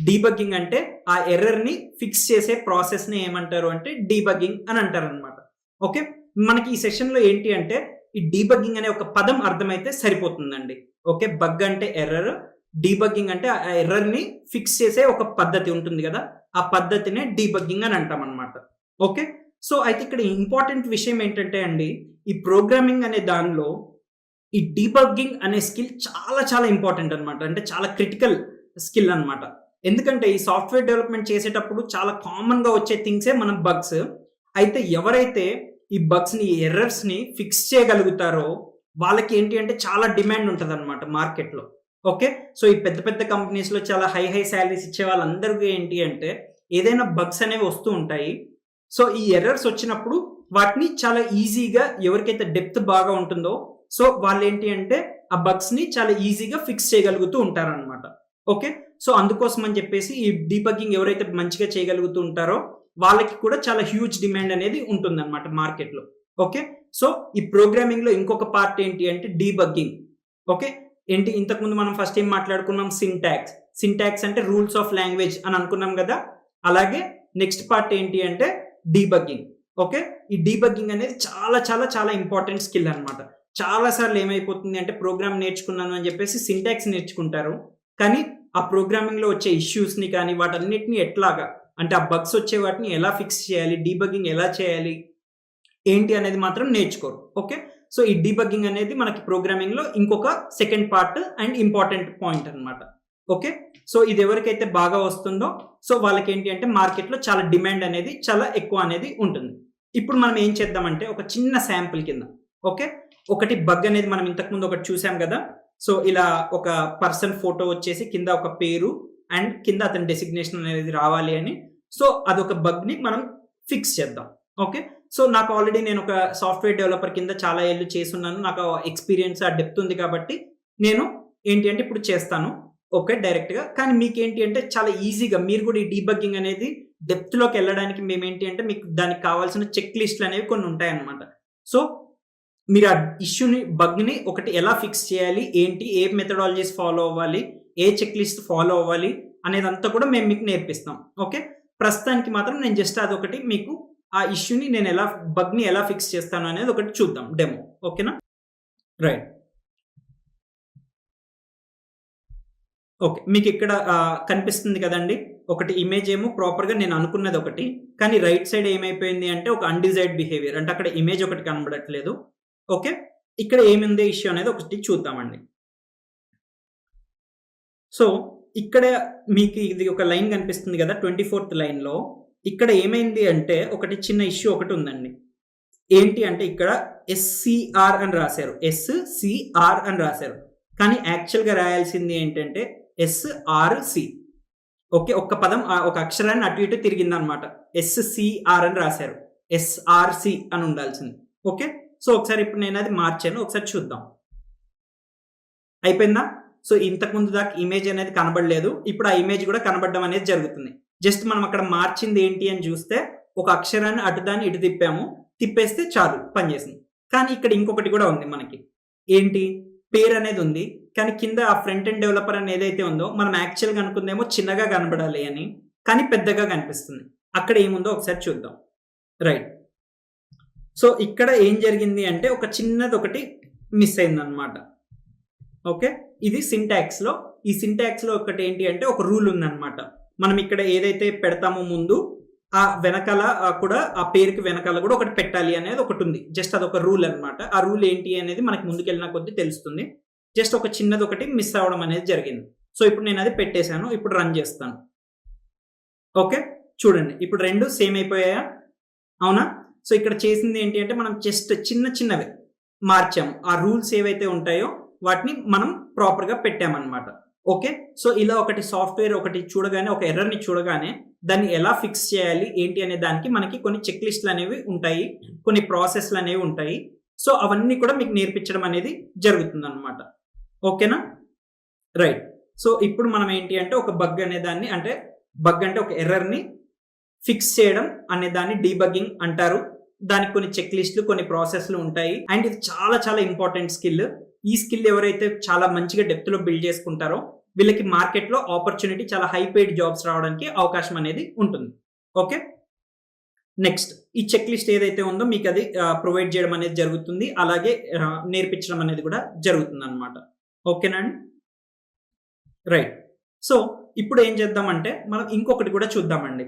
డీబగ్గింగ్ అంటే ఆ ఎర్రర్ ని ఫిక్స్ చేసే ప్రాసెస్ ని ఏమంటారు అంటే డీబగ్గింగ్ అని అంటారు అనమాట. ఓకే, మనకి ఈ సెషన్ లో ఏంటి అంటే ఈ డీబగ్గింగ్ అనే ఒక పదం అర్థమైతే సరిపోతుందండి. ఓకే, బగ్ అంటే ఎర్రర్, డీబగ్గింగ్ అంటే ఆ ఎర్రర్ ని ఫిక్స్ చేసే ఒక పద్ధతి ఉంటుంది కదా, ఆ పద్ధతినే డీబగ్గింగ్ అని అంటాం అనమాట. ఓకే, సో అయితే ఇక్కడ ఇంపార్టెంట్ విషయం ఏంటంటే అండి ఈ ప్రోగ్రామింగ్ అనే దానిలో ఈ డీబగ్గింగ్ అనే స్కిల్ చాలా చాలా ఇంపార్టెంట్ అనమాట. అంటే చాలా క్రిటికల్ స్కిల్ అనమాట. ఎందుకంటే ఈ సాఫ్ట్వేర్ డెవలప్మెంట్ చేసేటప్పుడు చాలా కామన్ గా వచ్చే థింగ్సే మన బగ్స్. అయితే ఎవరైతే ఈ బగ్స్ ని, ఎర్రర్స్ ని ఫిక్స్ చేయగలుగుతారో వాళ్ళకి ఏంటి అంటే చాలా డిమాండ్ ఉంటుంది అనమాట మార్కెట్లో. ఓకే, సో ఈ పెద్ద పెద్ద కంపెనీస్ లో చాలా హై శాలరీస్ ఇచ్చే వాళ్ళందరికీ ఏంటి అంటే ఏదైనా బగ్స్ అనేవి వస్తూ ఉంటాయి. సో ఈ ఎర్రర్స్ వచ్చినప్పుడు వాటిని చాలా ఈజీగా ఎవరికైతే డెప్త్ బాగా ఉంటుందో సో వాళ్ళు ఏంటి అంటే ఆ బగ్స్ ని చాలా ఈజీగా ఫిక్స్ చేయగలుగుతూ ఉంటారనమాట. ఓకే, సో అందుకోసం అని చెప్పేసి ఈ డీబగ్గింగ్ ఎవరైతే మంచిగా చేయగలుగుతూ ఉంటారో వాళ్ళకి కూడా చాలా హ్యూజ్ డిమాండ్ అనేది ఉంటుంది అనమాట మార్కెట్లో. ఓకే, సో ఈ ప్రోగ్రామింగ్ లో ఇంకొక పార్ట్ ఏంటి అంటే డీబగ్గింగ్. ఓకే, ఏంటి ఇంతకుముందు మనం ఫస్ట్ ఏం మాట్లాడుకున్నాం, సింటాక్స్ అంటే రూల్స్ ఆఫ్ లాంగ్వేజ్ అని అనుకున్నాం కదా, అలాగే నెక్స్ట్ పార్ట్ ఏంటి అంటే డీబగ్గింగ్. ఓకే, ఈ డీబగ్గింగ్ అనేది చాలా చాలా చాలా ఇంపార్టెంట్ స్కిల్ అనమాట. చాలా సార్లు ఏమైపోతుంది అంటే ప్రోగ్రామ్ నేర్చుకున్నాను అని చెప్పేసి సింటాక్స్ నేర్చుకుంటారు, కానీ ఆ ప్రోగ్రామింగ్ లో వచ్చే ఇష్యూస్ ని కానీ వాటన్నిటిని ఎట్లాగా అంటే ఆ బగ్స్ వచ్చే వాటిని ఎలా ఫిక్స్ చేయాలి, డీబగ్గింగ్ ఎలా చేయాలి ఏంటి అనేది మాత్రం నేర్చుకోరు. ఓకే, సో ఈ డీబగ్గింగ్ అనేది మనకి ప్రోగ్రామింగ్ లో ఇంకొక second part and important point అనమాట. ఓకే, సో ఇది ఎవరికైతే బాగా వస్తుందో సో వాళ్ళకి ఏంటి అంటే మార్కెట్లో చాలా డిమాండ్ అనేది చాలా ఎక్కువ అనేది ఉంటుంది. ఇప్పుడు మనం ఏం చేద్దామంటే ఒక చిన్న శాంపుల్ కింద, ఓకే, ఒకటి బగ్ అనేది మనం ఇంతకుముందు ఒకటి చూసాం కదా. సో ఇలా ఒక పర్సన్ ఫోటో వచ్చేసి కింద ఒక పేరు అండ్ కింద అతని డెసిగ్నేషన్ అనేది రావాలి అని. సో అదొక బగ్ ని మనం ఫిక్స్ చేద్దాం. ఓకే, సో నాకు ఆల్రెడీ నేను ఒక సాఫ్ట్వేర్ డెవలపర్ కింద చాలా ఏళ్ళు చేస్తున్నాను, నాకు ఎక్స్పీరియన్స్ ఆ డెప్త్ ఉంది కాబట్టి నేను ఏంటి అంటే ఇప్పుడు చేస్తాను. ఓకే, డైరెక్ట్ గా. కానీ మీకు ఏంటి అంటే చాలా ఈజీగా మీరు కూడా ఈ డీబగ్గింగ్ అనేది డెప్త్ లోకి వెళ్ళడానికి మేము ఏంటి అంటే మీకు దానికి కావాల్సిన చెక్ లిస్టులు అనేవి కొన్ని ఉంటాయన్నమాట. సో మీరు ఆ ఇష్యూని, బగ్ ని ఒకటి ఎలా ఫిక్స్ చేయాలి, ఏంటి, ఏ మెథడాలజీస్ ఫాలో అవ్వాలి, ఏ చెక్ లిస్ట్ ఫాలో అవ్వాలి అనేదంతా కూడా మేము మీకు నేర్పిస్తాం. ఓకే, ప్రస్తుతానికి మాత్రం నేను జస్ట్ అదొకటి మీకు ఆ ఇష్యూని నేను ఎలా, బగ్ ని ఎలా ఫిక్స్ చేస్తాను అనేది ఒకటి చూద్దాం డెమో. ఓకేనా, రైట్. ఓకే, మీకు ఇక్కడ కనిపిస్తుంది కదండి ఒకటి ఇమేజ్ ఏమో ప్రాపర్గా నేను అనుకున్నది ఒకటి, కానీ రైట్ సైడ్ ఏమైపోయింది అంటే ఒక అన్డిజైర్డ్ బిహేవియర్, అంటే అక్కడ ఇమేజ్ ఒకటి కనబడట్లేదు. ఓకే, ఇక్కడ ఏముంది ఇష్యూ అనేది ఒకటి చూద్దామండి. సో ఇక్కడ మీకు ఇది ఒక లైన్ కనిపిస్తుంది కదా 24th లైన్లో, ఇక్కడ ఏమైంది అంటే ఒకటి చిన్న ఇష్యూ ఒకటి ఉందండి. ఏంటి అంటే ఇక్కడ SCR అని రాశారు, SCR అని రాశారు, కానీ యాక్చువల్గా రాయాల్సింది ఏంటంటే SRC. ఓకే, ఒక్క పదం ఒక అక్షరాన్ని అటు ఇటు తిరిగిందనమాట, SCR అని రాశారు, SRC అని ఉండాల్సింది. ఓకే, సో ఒకసారి ఇప్పుడు నేను అది మార్చాను, ఒకసారి చూద్దాం. అయిపోయిందా? సో ఇంతకు ముందు దాకా ఇమేజ్ అనేది కనబడలేదు, ఇప్పుడు ఆ ఇమేజ్ కూడా కనబడడం అనేది జరుగుతుంది. జస్ట్ మనం అక్కడ మార్చింది ఏంటి అని చూస్తే ఒక అక్షరాన్ని అటు దాన్ని ఇటు తిప్పాము, తిప్పేస్తే చాలు పనిచేసింది. కానీ ఇక్కడ ఇంకొకటి కూడా ఉంది మనకి, ఏంటి పేరు అనేది ఉంది, కానీ కింద ఆ ఫ్రంట్ ఎండ్ డెవలపర్ అని ఏదైతే ఉందో మనం యాక్చువల్గా అనుకుందేమో చిన్నగా కనబడాలి అని, కానీ పెద్దగా కనిపిస్తుంది. అక్కడ ఏముందో ఒకసారి చూద్దాం. రైట్, సో ఇక్కడ ఏం జరిగింది అంటే ఒక చిన్నది ఒకటి మిస్ అయింది అనమాట. ఓకే, ఇది సింటాక్స్ లో, ఈ సింటాక్స్ లో ఒకటి ఏంటి అంటే ఒక రూల్ ఉందన్నమాట. మనం ఇక్కడ ఏదైతే పెడతామో ముందు ఆ వెనకాల కూడా ఆ పేరుకి వెనకాల కూడా ఒకటి పెట్టాలి అనేది ఒకటి ఉంది. జస్ట్ అదొక రూల్ అనమాట. ఆ రూల్ ఏంటి అనేది మనకి ముందుకెళ్ళిన కొద్దీ తెలుస్తుంది. జస్ట్ ఒక చిన్నది ఒకటి మిస్ అవ్వడం అనేది జరిగింది. సో ఇప్పుడు నేను అది పెట్టేశాను, ఇప్పుడు రన్ చేస్తాను. ఓకే, చూడండి ఇప్పుడు రెండు సేమ్ అయిపోయాయా, అవునా? సో ఇక్కడ చేసింది ఏంటి అంటే మనం జస్ట్ చిన్నవి మార్చాము. ఆ రూల్స్ ఏవైతే ఉంటాయో వాటిని మనం ప్రాపర్గా పెట్టామన్నమాట. ఓకే, సో ఇలా ఒకటి సాఫ్ట్వేర్ ఒకటి చూడగానే, ఒక ఎర్రర్ని చూడగానే దాన్ని ఎలా ఫిక్స్ చేయాలి ఏంటి అనే దానికి మనకి కొన్ని చెక్ లిస్టులు అనేవి ఉంటాయి, కొన్ని ప్రాసెస్లు అనేవి ఉంటాయి. సో అవన్నీ కూడా మీకు నేర్పించడం అనేది జరుగుతుంది అనమాట. ఓకేనా? రైట్, సో ఇప్పుడు మనం ఏంటి అంటే ఒక బగ్ అనే దాన్ని, అంటే బగ్ అంటే ఒక ఎర్రర్ని ఫిక్స్ చేయడం అనే దాన్ని డీబగ్గింగ్ అంటారు. దానికి కొన్ని చెక్ లిస్టులు, కొన్ని ప్రాసెస్లు ఉంటాయి. అండ్ ఇది చాలా చాలా ఇంపార్టెంట్ స్కిల్. ఈ స్కిల్ ఎవరైతే చాలా మంచిగా డెప్త్ లో బిల్డ్ చేసుకుంటారో వీళ్ళకి మార్కెట్ లో ఆపర్చునిటీ, చాలా హై పెయిడ్ జాబ్స్ రావడానికి అవకాశం అనేది ఉంటుంది. ఓకే, నెక్స్ట్ ఈ చెక్ లిస్ట్ ఏదైతే ఉందో మీకు అది ప్రొవైడ్ చేయడం అనేది జరుగుతుంది, అలాగే నేర్పించడం అనేది కూడా జరుగుతుంది అనమాట. ఓకేనండి? రైట్, సో ఇప్పుడు ఏం చేద్దామంటే మనం ఇంకొకటి కూడా చూద్దామండి.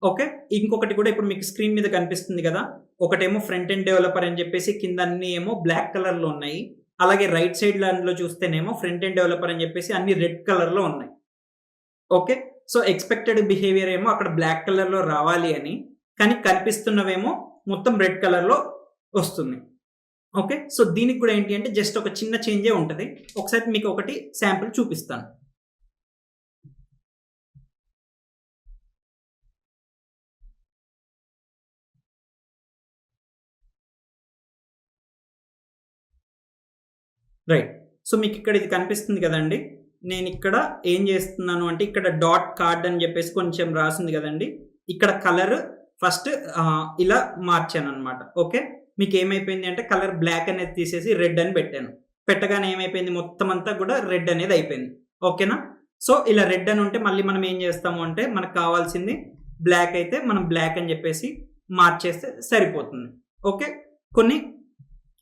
ఓకే, ఇంకొకటి కూడా ఇప్పుడు మీకు స్క్రీన్ మీద కనిపిస్తుంది కదా, ఒకటేమో ఫ్రంట్ ఎండ్ డెవలపర్ అని చెప్పేసి కింద అన్ని ఏమో బ్లాక్ కలర్ లో ఉన్నాయి, అలాగే రైట్ సైడ్ లో చూస్తేనేమో ఫ్రంట్ ఎండ్ డెవలపర్ అని చెప్పేసి అన్ని రెడ్ కలర్ లో ఉన్నాయి. ఓకే, సో ఎక్స్పెక్టెడ్ బిహేవియర్ ఏమో అక్కడ బ్లాక్ కలర్ లో రావాలి అని, కానీ కనిపిస్తున్నవేమో మొత్తం రెడ్ కలర్ లో వస్తుంది. ఓకే, సో దీనికి కూడా ఏంటి అంటే జస్ట్ ఒక చిన్న చేంజే ఉంటుంది. ఒకసారి మీకు ఒకటి శాంపుల్ చూపిస్తాను. రైట్, సో మీకు ఇక్కడ ఇది కనిపిస్తుంది కదండి. నేను ఇక్కడ ఏం చేస్తున్నాను అంటే ఇక్కడ డాట్ కార్డ్ అని చెప్పేసి కొంచెం రాసింది కదండి, ఇక్కడ కలర్ ఫస్ట్ ఇలా మార్చాను అనమాట. ఓకే, మీకు ఏమైపోయింది అంటే కలర్ బ్లాక్ అనేది తీసేసి రెడ్ అని పెట్టాను. పెట్టగానే ఏమైపోయింది, మొత్తం అంతా కూడా రెడ్ అనేది అయిపోయింది. ఓకేనా? సో ఇలా రెడ్ అని ఉంటే మళ్ళీ మనం ఏం చేస్తాము అంటే మనకు కావాల్సింది బ్లాక్ అయితే మనం బ్లాక్ అని చెప్పేసి మార్చేస్తే సరిపోతుంది. ఓకే, కొన్ని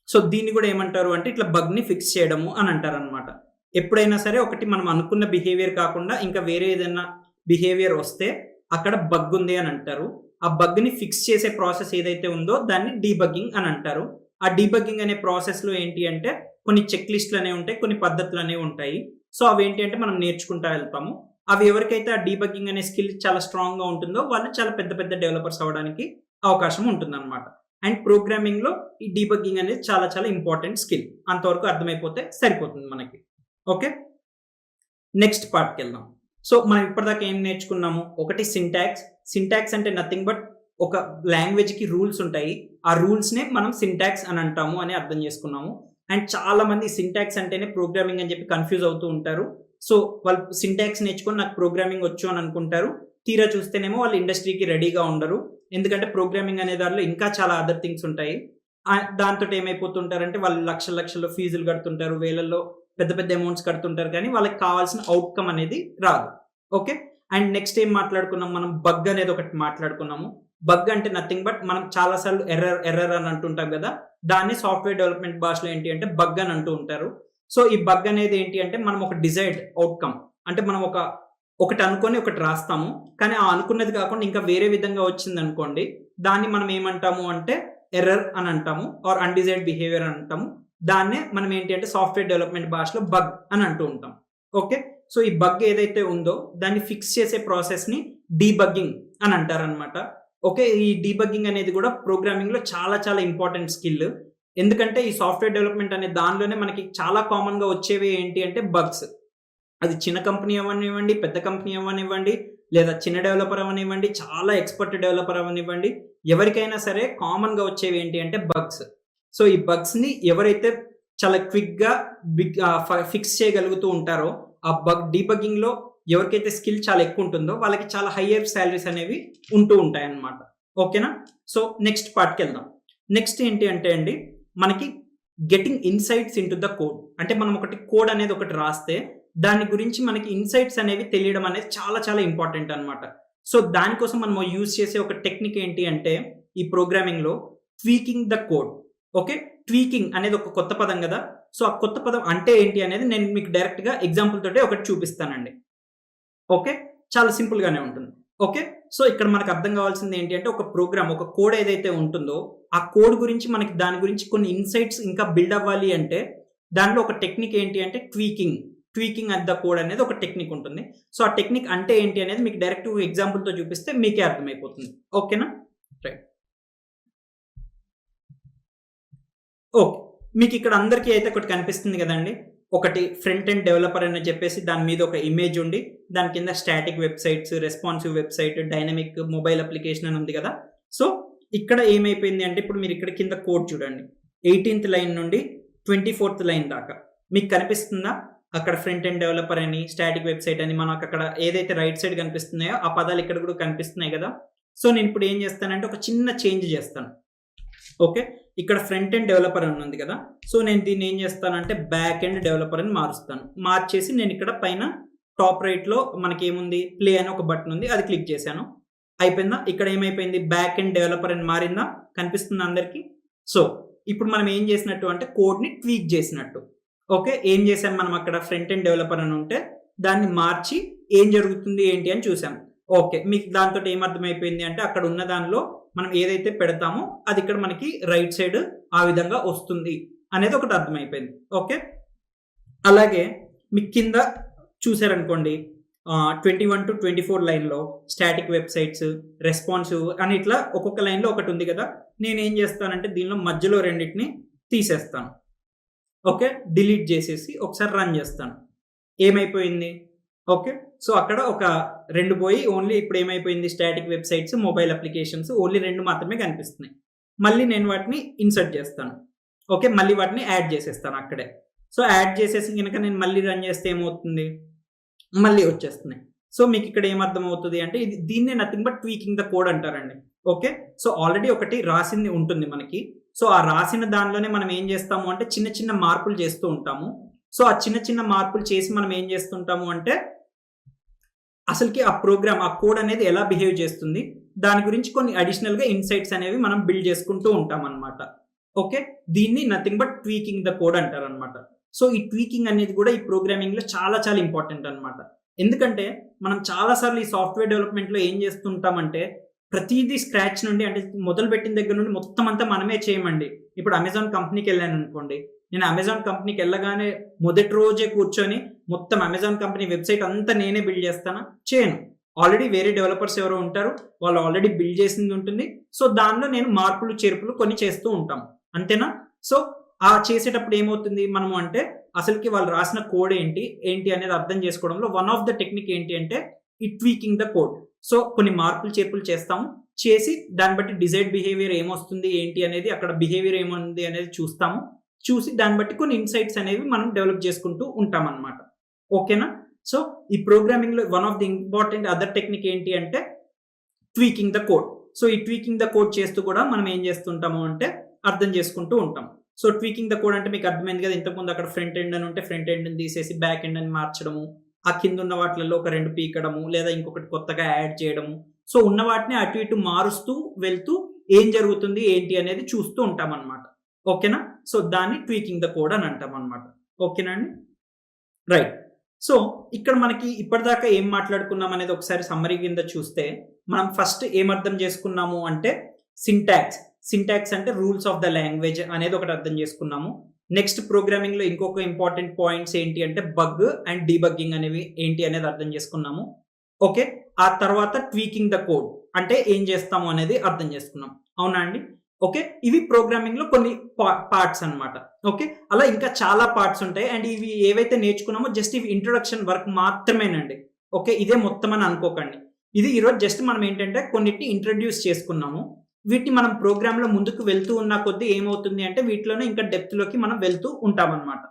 సో దీన్ని కూడా ఏమంటారు అంటే ఇట్లా బగ్ ని ఫిక్స్ చేయడము అని అంటారు అనమాట. ఎప్పుడైనా సరే ఒకటి మనం అనుకున్న బిహేవియర్ కాకుండా ఇంకా వేరే ఏదైనా బిహేవియర్ వస్తే అక్కడ బగ్ ఉంది అని అంటారు. ఆ బగ్ ని ఫిక్స్ చేసే ప్రాసెస్ ఏదైతే ఉందో దాన్ని డీబగ్గింగ్ అని అంటారు. ఆ డీబగ్గింగ్ అనే ప్రాసెస్ లో ఏంటి అంటే కొన్ని చెక్ లిస్టులు అనేవి ఉంటాయి, కొన్ని పద్ధతులు అనేవి ఉంటాయి. సో అవి ఏంటి అంటే మనం నేర్చుకుంటా వెళ్తాము. అవి ఎవరికైతే ఆ డీబగ్గింగ్ అనే స్కిల్ చాలా స్ట్రాంగ్ గా ఉంటుందో వాళ్ళు చాలా పెద్ద పెద్ద డెవలపర్స్ అవ్వడానికి అవకాశం ఉంటుంది అనమాట. అండ్ ప్రోగ్రామింగ్ లో ఈ డీబగ్గింగ్ అనేది చాలా చాలా ఇంపార్టెంట్ స్కిల్. అంతవరకు అర్థమైపోతే సరిపోతుంది మనకి. ఓకే, నెక్స్ట్ పార్ట్కి వెళ్దాం. సో మనం ఇప్పటిదాకా ఏం నేర్చుకున్నాము, ఒకటి సింటాక్స్. సింటాక్స్ అంటే నథింగ్ బట్ ఒక లాంగ్వేజ్ కి రూల్స్ ఉంటాయి, ఆ రూల్స్ నే మనం సింటాక్స్ అని అంటాము అని అర్థం చేసుకున్నాము. అండ్ చాలా మంది సింటాక్స్ అంటేనే ప్రోగ్రామింగ్ అని చెప్పి కన్ఫ్యూజ్ అవుతూ ఉంటారు. సో వాళ్ళు సింటాక్స్ నేర్చుకొని నాకు ప్రోగ్రామింగ్ వచ్చు అని అనుకుంటారు, తీరా చూస్తేనేమో వాళ్ళు ఇండస్ట్రీకి రెడీగా ఉండరు. ఎందుకంటే ప్రోగ్రామింగ్ అనే దానిలో ఇంకా చాలా అదర్ థింగ్స్ ఉంటాయి. దాంతో ఏమైపోతుంటారంటే వాళ్ళు లక్షల్లో ఫీజులు కడుతుంటారు, వేలల్లో పెద్ద పెద్ద అమౌంట్స్ కడుతుంటారు, కానీ వాళ్ళకి కావాల్సిన అవుట్కమ్ అనేది రాదు. ఓకే, అండ్ నెక్స్ట్ ఏం మాట్లాడుకున్నాం మనం, బగ్ అనేది ఒకటి మాట్లాడుకున్నాము. బగ్ అంటే నథింగ్ బట్ మనం చాలాసార్లు ఎర్రర్ అని అంటుంటాం కదా, దాన్ని సాఫ్ట్వేర్ డెవలప్మెంట్ భాషలో ఏంటి అంటే బగ్ అని అంటూ ఉంటారు. సో ఈ బగ్ అనేది ఏంటి అంటే మనం ఒక డిజైర్డ్ అవుట్కమ్, అంటే మనం ఒకటి అనుకొని ఒకటి రాస్తాము, కానీ ఆ అనుకున్నది కాకుండా ఇంకా వేరే విధంగా వచ్చింది అనుకోండి, దాన్ని మనం ఏమంటాము అంటే ఎర్రర్ అని అంటాము, ఆర్ అన్డిజైర్డ్ బిహేవియర్ అని అంటాము. దాన్నే మనం ఏంటి అంటే సాఫ్ట్వేర్ డెవలప్మెంట్ భాషలో బగ్ అని అంటూ ఉంటాం. ఓకే, సో ఈ బగ్ ఏదైతే ఉందో దాన్ని ఫిక్స్ చేసే ప్రాసెస్ ని డీబగ్గింగ్ అని అంటారనమాట. ఓకే, ఈ డీబగ్గింగ్ అనేది కూడా ప్రోగ్రామింగ్ లో చాలా చాలా ఇంపార్టెంట్ స్కిల్. ఎందుకంటే ఈ సాఫ్ట్వేర్ డెవలప్మెంట్ అనే దానిలోనే మనకి చాలా కామన్ గా వచ్చేవి ఏంటి అంటే బగ్స్. అది చిన్న కంపెనీ అవ్వనివ్వండి, పెద్ద కంపెనీ అవ్వనివ్వండి, లేదా చిన్న డెవలపర్ అవ్వనివ్వండి, చాలా ఎక్స్పర్ట్ డెవలపర్ అవ్వనివ్వండి, ఎవరికైనా సరే కామన్ గా వచ్చేవి ఏంటి అంటే బగ్స్. సో ఈ బగ్స్ ని ఎవరైతే చాలా క్విక్గా ఫిక్స్ చేయగలుగుతూ ఉంటారో, ఆ డీబగ్గింగ్ లో ఎవరికైతే స్కిల్ చాలా ఎక్కువ ఉంటుందో వాళ్ళకి చాలా హయ్యర్ శాలరీస్ అనేవి ఉంటూ ఉంటాయి అన్నమాట. ఓకేనా? సో నెక్స్ట్ పార్ట్కి వెళ్దాం. నెక్స్ట్ ఏంటి అంటే అండి, మనకి getting insights in to the code. అంటే మనం ఒకటి కోడ్ అనేది ఒకటి రాస్తే దాని గురించి మనకి ఇన్సైట్స్ అనేవి తెలియడం అనేది చాలా చాలా ఇంపార్టెంట్ అనమాట. సో దానికోసం మనం యూజ్ చేసే ఒక టెక్నిక్ ఏంటి అంటే, ఈ ప్రోగ్రామింగ్ లో tweaking the code. Okay, tweaking అనేది ఒక కొత్త పదం కదా. సో ఆ కొత్త పదం అంటే ఏంటి అనేది నేను మీకు డైరెక్ట్ గా ఎగ్జాంపుల్ తోటే ఒకటి చూపిస్తానండి. ఓకే, చాలా సింపుల్ గానే ఉంటుంది. ఓకే, సో ఇక్కడ మనకు అర్థం కావాల్సింది ఏంటి అంటే, ఒక ప్రోగ్రామ్, ఒక కోడ్ ఏదైతే ఉంటుందో ఆ కోడ్ గురించి మనకి దాని గురించి కొన్ని ఇన్సైట్స్ ఇంకా బిల్డ్ అవ్వాలి అంటే దాంట్లో ఒక టెక్నిక్ ఏంటి అంటే ట్వీకింగ్ అట్ ద కోడ్ అనేది ఒక టెక్నిక్ ఉంటుంది. సో ఆ టెక్నిక్ అంటే ఏంటి అనేది మీకు డైరెక్ట్ ఎగ్జాంపుల్ తో చూపిస్తే మీకే అర్థమైపోతుంది. ఓకేనా? రైట్. ఓకే, మీకు ఇక్కడ అందరికీ అయితే ఒకటి కనిపిస్తుంది కదండి. ఒకటి ఫ్రంట్ ఎండ్ డెవలపర్ అని చెప్పేసి దాని మీద ఒక ఇమేజ్ ఉండి దాని కింద static websites, responsive website, dynamic mobile application అని ఉంది కదా. సో ఇక్కడ ఏమైపోయింది అంటే, ఇప్పుడు మీరు ఇక్కడ కింద కోడ్ చూడండి, 18th లైన్ నుండి 24th లైన్ దాకా మీకు కనిపిస్తుందా? అక్కడ ఫ్రంట్ ఎండ్ డెవలపర్ అని, స్టాటిక్ వెబ్సైట్ అని మనకు అక్కడ ఏదైతే రైట్ సైడ్ కనిపిస్తున్నాయో ఆ పదాలు ఇక్కడ కూడా కనిపిస్తున్నాయి కదా. సో నేను ఇప్పుడు ఏం చేస్తానంటే ఒక చిన్న చేంజ్ చేస్తాను. ఓకే, ఇక్కడ ఫ్రంట్ ఎండ్ డెవలపర్ అని ఉంది కదా. సో నేను దీన్ని ఏం చేస్తానంటే బ్యాక్ ఎండ్ డెవలపర్ అని మారుస్తాను. మార్చేసి నేను ఇక్కడ పైన టాప్ రైట్ లో మనకి ఏముంది, ప్లే అని ఒక బటన్ ఉంది, అది క్లిక్ చేశాను. అయిపోయిందా? ఇక్కడ ఏమైపోయింది, బ్యాక్ ఎండ్ డెవలపర్ అని మారిందా? కనిపిస్తుంది అందరికి. సో ఇప్పుడు మనం ఏం చేసినట్టు అంటే కోడ్ ని ట్వీక్ చేసినట్టు. ఓకే, ఏం చేసాం మనం అక్కడ, ఫ్రంట్ ఎండ్ డెవలపర్ అని ఉంటే దాన్ని మార్చి ఏం జరుగుతుంది ఏంటి అని చూసాం. ఓకే, మీకు దాంతో ఏమర్థమైపోయింది అంటే, అక్కడ ఉన్న దానిలో మనం ఏదైతే పెడతామో అది ఇక్కడ మనకి రైట్ సైడ్ ఆ విధంగా వస్తుంది అనేది ఒకటి అర్థమైపోయింది. ఓకే, అలాగే మీకు కింద చూసారనుకోండి, 21 to 24 లైన్లో స్టాటిక్ వెబ్సైట్స్, రెస్పాన్సివ్ అని ఇట్లా ఒక్కొక్క లైన్లో ఒకటి ఉంది కదా. నేను ఏం చేస్తానంటే దీనిలో మధ్యలో రెండింటిని తీసేస్తాను. ఓకే, డిలీట్ చేసేసి ఒకసారి రన్ చేస్తాను. ఏమైపోయింది? ఓకే, సో అక్కడ ఒక 2 పోయి ఓన్లీ ఇప్పుడు ఏమైపోయింది, static websites, mobile applications only 2 మాత్రమే కనిపిస్తున్నాయి. మళ్ళీ నేను వాటిని ఇన్సర్ట్ చేస్తాను. ఓకే, మళ్ళీ వాటిని యాడ్ చేసేస్తాను అక్కడే. సో యాడ్ చేసేసి కనుక నేను మళ్ళీ రన్ చేస్తే ఏమవుతుంది, మళ్ళీ వచ్చేస్తున్నాయి. సో మీకు ఇక్కడ ఏమర్థం అవుతుంది అంటే, దీన్నే nothing but tweaking the code అంటారండి. ఓకే, సో ఆల్రెడీ ఒకటి రాసింది ఉంటుంది మనకి. సో ఆ రాసిన దానిలోనే మనం ఏం చేస్తాము అంటే చిన్న చిన్న మార్పులు చేస్తూ ఉంటాము. సో ఆ చిన్న చిన్న మార్పులు చేసి మనం ఏం చేస్తుంటాము అంటే, అసలుకి ఆ ప్రోగ్రామ్, ఆ కోడ్ అనేది ఎలా బిహేవ్ చేస్తుంది దాని గురించి కొన్ని అడిషనల్ గా ఇన్సైట్స్ అనేవి మనం బిల్డ్ చేసుకుంటూ ఉంటాం అనమాట. ఓకే, దీన్ని nothing but tweaking the code అంటారు అనమాట. సో ఈ ట్వీకింగ్ అనేది కూడా ఈ ప్రోగ్రామింగ్ లో చాలా చాలా ఇంపార్టెంట్ అనమాట. ఎందుకంటే మనం చాలా సార్లు ఈ సాఫ్ట్వేర్ డెవలప్మెంట్ లో ఏం చేస్తుంటామంటే, ప్రతిదీ స్క్రాచ్ నుండి, అంటే మొదలు పెట్టిన దగ్గర నుండి మొత్తం అంతా మనమే చేయమండి. ఇప్పుడు అమెజాన్ కంపెనీకి వెళ్ళాను అనుకోండి, నేను అమెజాన్ కంపెనీకి వెళ్ళగానే మొదటి రోజే కూర్చొని మొత్తం అమెజాన్ కంపెనీ వెబ్సైట్ అంతా నేనే బిల్డ్ చేస్తానా? చేయను. ఆల్రెడీ వేరే డెవలపర్స్ ఎవరో ఉంటారు, వాళ్ళు ఆల్రెడీ బిల్డ్ చేసింది ఉంటుంది. సో దానిలో నేను మార్పులు చేర్పులు కొన్ని చేస్తూ ఉంటాం, అంతేనా? సో ఆ చేసేటప్పుడు ఏమవుతుంది మనము అంటే, అసలుకి వాళ్ళు రాసిన కోడ్ ఏంటి అనేది అర్థం చేసుకోవడంలో వన్ ఆఫ్ ద టెక్నిక్ ఏంటి అంటే ఈ ట్వీకింగ్ ద కోడ్. సో కొన్ని మార్పులు చేర్పులు చేస్తాము, చేసి దాన్ని బట్టి డిజైర్డ్ బిహేవియర్ ఏమొస్తుంది ఏంటి అనేది, అక్కడ బిహేవియర్ ఏముంది అనేది చూస్తాము. చూసి దాన్ని బట్టి కొన్ని ఇన్సైట్స్ అనేవి మనం డెవలప్ చేసుకుంటూ ఉంటాం అన్నమాట. ఓకేనా? సో ఈ ప్రోగ్రామింగ్ లో one of the important other technique ఏంటి అంటే ట్వీకింగ్ ద కోడ్. సో ఈ ట్వీకింగ్ ద కోడ్ చేస్తూ కూడా మనం ఏం చేస్తుంటాము అంటే అర్థం చేసుకుంటూ ఉంటాం. సో ట్వీకింగ్ ద కోడ్ అంటే మీకు అర్థమైంది కదా, ఇంతకుముందు అక్కడ ఫ్రంట్ ఎండ్ అని ఉంటే ఫ్రంట్ ఎండ్ ని తీసేసి బ్యాక్ ఎండ్ అని మార్చడము, ఆ కింద ఉన్న వాటిలలో ఒక 2 పీకడము, లేదా ఇంకొకటి కొత్తగా యాడ్ చేయడము. సో ఉన్న వాటిని అటు ఇటు మారుస్తూ వెళ్తూ ఏం జరుగుతుంది ఏంటి అనేది చూస్తూ ఉంటాం అనమాట. ఓకేనా? సో దాన్ని ట్వీకింగ్ ద కోడ్ అని అంటాం అనమాట. ఓకేనా అండి? రైట్. సో ఇక్కడ మనకి ఇప్పటిదాకా ఏం మాట్లాడుకున్నాం అనేది ఒకసారి సమ్మరీ కింద చూస్తే, మనం ఫస్ట్ ఏమర్థం చేసుకున్నాము అంటే సింటాక్స్ అంటే రూల్స్ ఆఫ్ ద లాంగ్వేజ్ అనేది ఒకటి అర్థం చేసుకున్నాము. నెక్స్ట్ ప్రోగ్రామింగ్ లో ఇంకొక ఇంపార్టెంట్ పాయింట్స్ ఏంటి అంటే బగ్ అండ్ డీబగ్గింగ్ అనేవి ఏంటి అనేది అర్థం చేసుకున్నాము. ఓకే, ఆ తర్వాత ట్వీకింగ్ ద కోడ్ అంటే ఏం చేస్తాము అనేది అర్థం చేసుకున్నాం. అవునా అండి? ఓకే, ఇవి ప్రోగ్రామింగ్ లో కొన్ని పార్ట్స్ అన్నమాట. ఓకే, అలా ఇంకా చాలా పార్ట్స్ ఉంటాయి. అండ్ ఇవి ఏవైతే నేర్చుకున్నామో జస్ట్ ఇవి ఇంట్రొడక్షన్ వర్క్ మాత్రమేనండి. ఓకే, ఇదే మొత్తం అని అనుకోకండి. ఇది ఈరోజు జస్ట్ మనం ఏంటంటే కొన్నిటిని ఇంట్రడ్యూస్ చేసుకున్నాము. వీటిని మనం ప్రోగ్రామ్లో ముందుకు వెళ్తూ ఉన్న కొద్దీ ఏమవుతుంది అంటే వీటిలోనే ఇంకా డెప్త్లోకి మనం వెళ్తూ ఉంటామన్నమాట.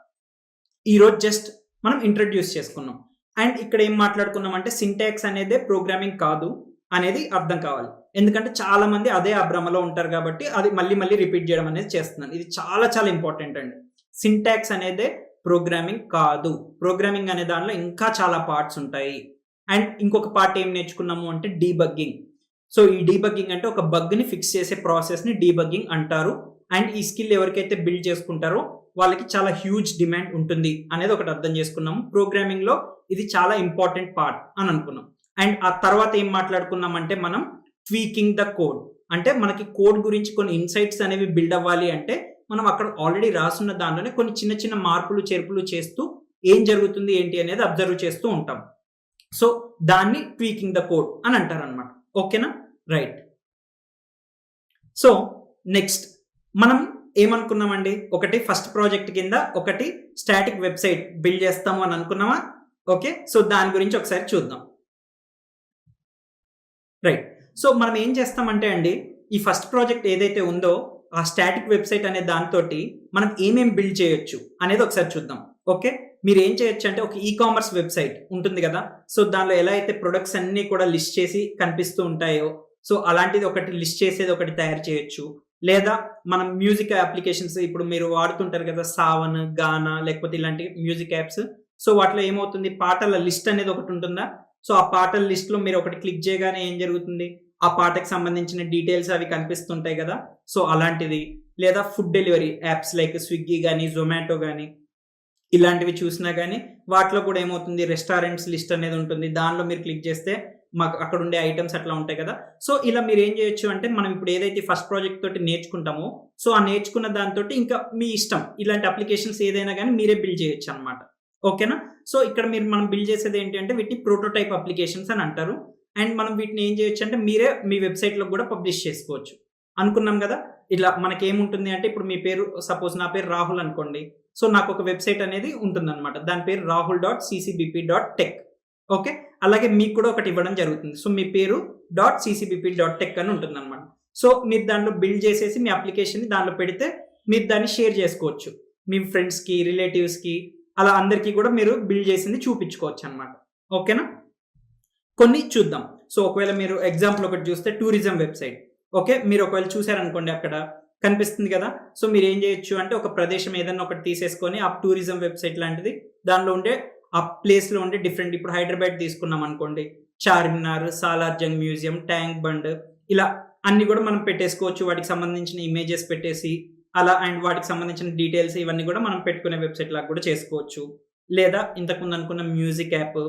ఈరోజు జస్ట్ మనం ఇంట్రడ్యూస్ చేసుకున్నాం. అండ్ ఇక్కడ ఏం మాట్లాడుకున్నాం అంటే సింటాక్స్ అనేదే ప్రోగ్రామింగ్ కాదు అనేది అర్థం కావాలి. ఎందుకంటే చాలా మంది అదే ఆ భ్రమలో ఉంటారు కాబట్టి అది మళ్ళీ రిపీట్ చేయడం అనేది చేస్తున్నాను. ఇది చాలా చాలా ఇంపార్టెంట్ అండి. సింటాక్స్ అనేదే ప్రోగ్రామింగ్ కాదు. ప్రోగ్రామింగ్ అనే దానిలో ఇంకా చాలా పార్ట్స్ ఉంటాయి. అండ్ ఇంకొక పార్ట్ ఏం నేర్చుకున్నాము అంటే డీబగ్గింగ్. సో ఈ డీబగ్గింగ్ అంటే ఒక బగ్ని ఫిక్స్ చేసే ప్రాసెస్ని డీబగ్గింగ్ అంటారు. అండ్ ఈ స్కిల్ ఎవరికైతే బిల్డ్ చేసుకుంటారో వాళ్ళకి చాలా హ్యూజ్ డిమాండ్ ఉంటుంది అనేది ఒకటి అర్థం చేసుకున్నాము. ప్రోగ్రామింగ్లో ఇది చాలా ఇంపార్టెంట్ పార్ట్ అని అనుకున్నాం. అండ్ ఆ తర్వాత ఏం మాట్లాడుకున్నామంటే మనం ట్వీకింగ్ ద కోడ్. అంటే మనకి కోడ్ గురించి కొన్ని ఇన్సైట్స్ అనేవి బిల్డ్ అవ్వాలి అంటే మనం అక్కడ ఆల్రెడీ రాసున్న దానిలోనే కొన్ని చిన్న చిన్న మార్పులు చేర్పులు చేస్తూ ఏం జరుగుతుంది ఏంటి అనేది అబ్జర్వ్ చేస్తూ ఉంటాం. సో దాన్ని ట్వీకింగ్ ద కోడ్ అని అంటారు అనమాట. ఓకేనా, రైట్. సో నెక్స్ట్ మనం ఏమనుకున్నామండి, ఒకటి ఫస్ట్ ప్రాజెక్ట్ కింద ఒకటి స్టాటిక్ వెబ్సైట్ బిల్డ్ చేస్తాము అని అనుకున్నామా? ఓకే, సో దాని గురించి ఒకసారి చూద్దాం. రైట్. సో మనం ఏం చేస్తామంటే అండి, ఈ ఫస్ట్ ప్రాజెక్ట్ ఏదైతే ఉందో ఆ స్టాటిక్ వెబ్సైట్ అనే దాంతో మనం ఏమేం బిల్డ్ చేయొచ్చు అనేది ఒకసారి చూద్దాం. ఓకే, మీరు ఏం చేయొచ్చు అంటే ఒక ఈకామర్స్ వెబ్సైట్ ఉంటుంది కదా, సో దానిలో ఎలా అయితే ప్రొడక్ట్స్ అన్ని కూడా లిస్ట్ చేసి కనిపిస్తూ ఉంటాయో సో అలాంటిది ఒకటి లిస్ట్ చేసేది ఒకటి తయారు చేయొచ్చు. లేదా మనం మ్యూజిక్ అప్లికేషన్స్ ఇప్పుడు మీరు వాడుతుంటారు కదా, సావన్, గానా లేకపోతే ఇలాంటి మ్యూజిక్ యాప్స్. సో వాటిలో ఏమవుతుంది, పాటల లిస్ట్ అనేది ఒకటి ఉంటుందా. సో ఆ పాటల లిస్ట్ లో మీరు ఒకటి క్లిక్ చేయగానే ఏం జరుగుతుంది, ఆ పాటకి సంబంధించిన డీటెయిల్స్ అవి కనిపిస్తుంటాయి కదా. సో అలాంటిది. లేదా food delivery apps like Swiggy కానీ జొమాటో కానీ ఇలాంటివి చూసినా కానీ వాటిలో కూడా ఏమవుతుంది, రెస్టారెంట్స్ లిస్ట్ అనేది ఉంటుంది. దానిలో మీరు క్లిక్ చేస్తే మాకు అక్కడ ఉండే ఐటమ్స్ అట్లా ఉంటాయి కదా. సో ఇలా మీరు ఏం చేయొచ్చు అంటే మనం ఇప్పుడు ఏదైతే ఫస్ట్ ప్రాజెక్ట్ తోటి నేర్చుకుంటామో సో ఆ నేర్చుకున్న దాంతో ఇంకా మీ ఇష్టం ఇలాంటి అప్లికేషన్స్ ఏదైనా కానీ మీరే బిల్డ్ చేయొచ్చు అనమాట. ఓకేనా. సో ఇక్కడ మనం బిల్డ్ చేసేది ఏంటి అంటే వీటిని ప్రోటోటైప్ అప్లికేషన్స్ అని అంటారు. అండ్ మనం వీటిని ఏం చేయొచ్చు అంటే మీరే మీ వెబ్సైట్లో కూడా పబ్లిష్ చేసుకోవచ్చు అనుకున్నాం కదా. ఇలా మనకి ఏముంటుంది అంటే ఇప్పుడు మీ పేరు, సపోజ్ నా పేరు రాహుల్ అనుకోండి. సో నాకు ఒక వెబ్సైట్ అనేది ఉంటుంది అనమాట, దాని పేరు rahul.ccbp.tech. ఓకే, అలాగే మీకు కూడా ఒకటి ఇవ్వడం జరుగుతుంది. సో మీ పేరు .ccbp.tech అని ఉంటుంది అనమాట. సో మీరు దానిలో బిల్డ్ చేసేసి మీ అప్లికేషన్ దానిలో పెడితే మీరు దాన్ని షేర్ చేసుకోవచ్చు మీ ఫ్రెండ్స్కి, రిలేటివ్స్కి, అలా అందరికీ కూడా మీరు బిల్డ్ చేసింది చూపించుకోవచ్చు అనమాట. ఓకేనా, కొన్ని చూద్దాం. సో ఒకవేళ మీరు ఎగ్జాంపుల్ ఒకటి చూస్తే టూరిజం వెబ్సైట్. ఓకే, మీరు ఒకవేళ చూసారనుకోండి అక్కడ కనిపిస్తుంది కదా. సో మీరు ఏం చేయొచ్చు అంటే ఒక ప్రదేశం ఏదైనా ఒకటి తీసేసుకొని ఆ టూరిజం వెబ్సైట్ లాంటిది దానిలో ఉండే ఆ ప్లేస్లో ఉండే డిఫరెంట్, ఇప్పుడు హైదరాబాద్ తీసుకున్నాం అనుకోండి, చార్మినార్, సాలార్జంగ్ మ్యూజియం, ట్యాంక్ బండ్, ఇలా అన్ని కూడా మనం పెట్టేసుకోవచ్చు. వాటికి సంబంధించిన ఇమేజెస్ పెట్టేసి అలా, అండ్ వాటికి సంబంధించిన డీటెయిల్స్ ఇవన్నీ కూడా మనం పెట్టుకునే వెబ్సైట్ లాగా కూడా చేసుకోవచ్చు. లేదా ఇంతకుముందు అనుకున్న మ్యూజిక్ యాప్.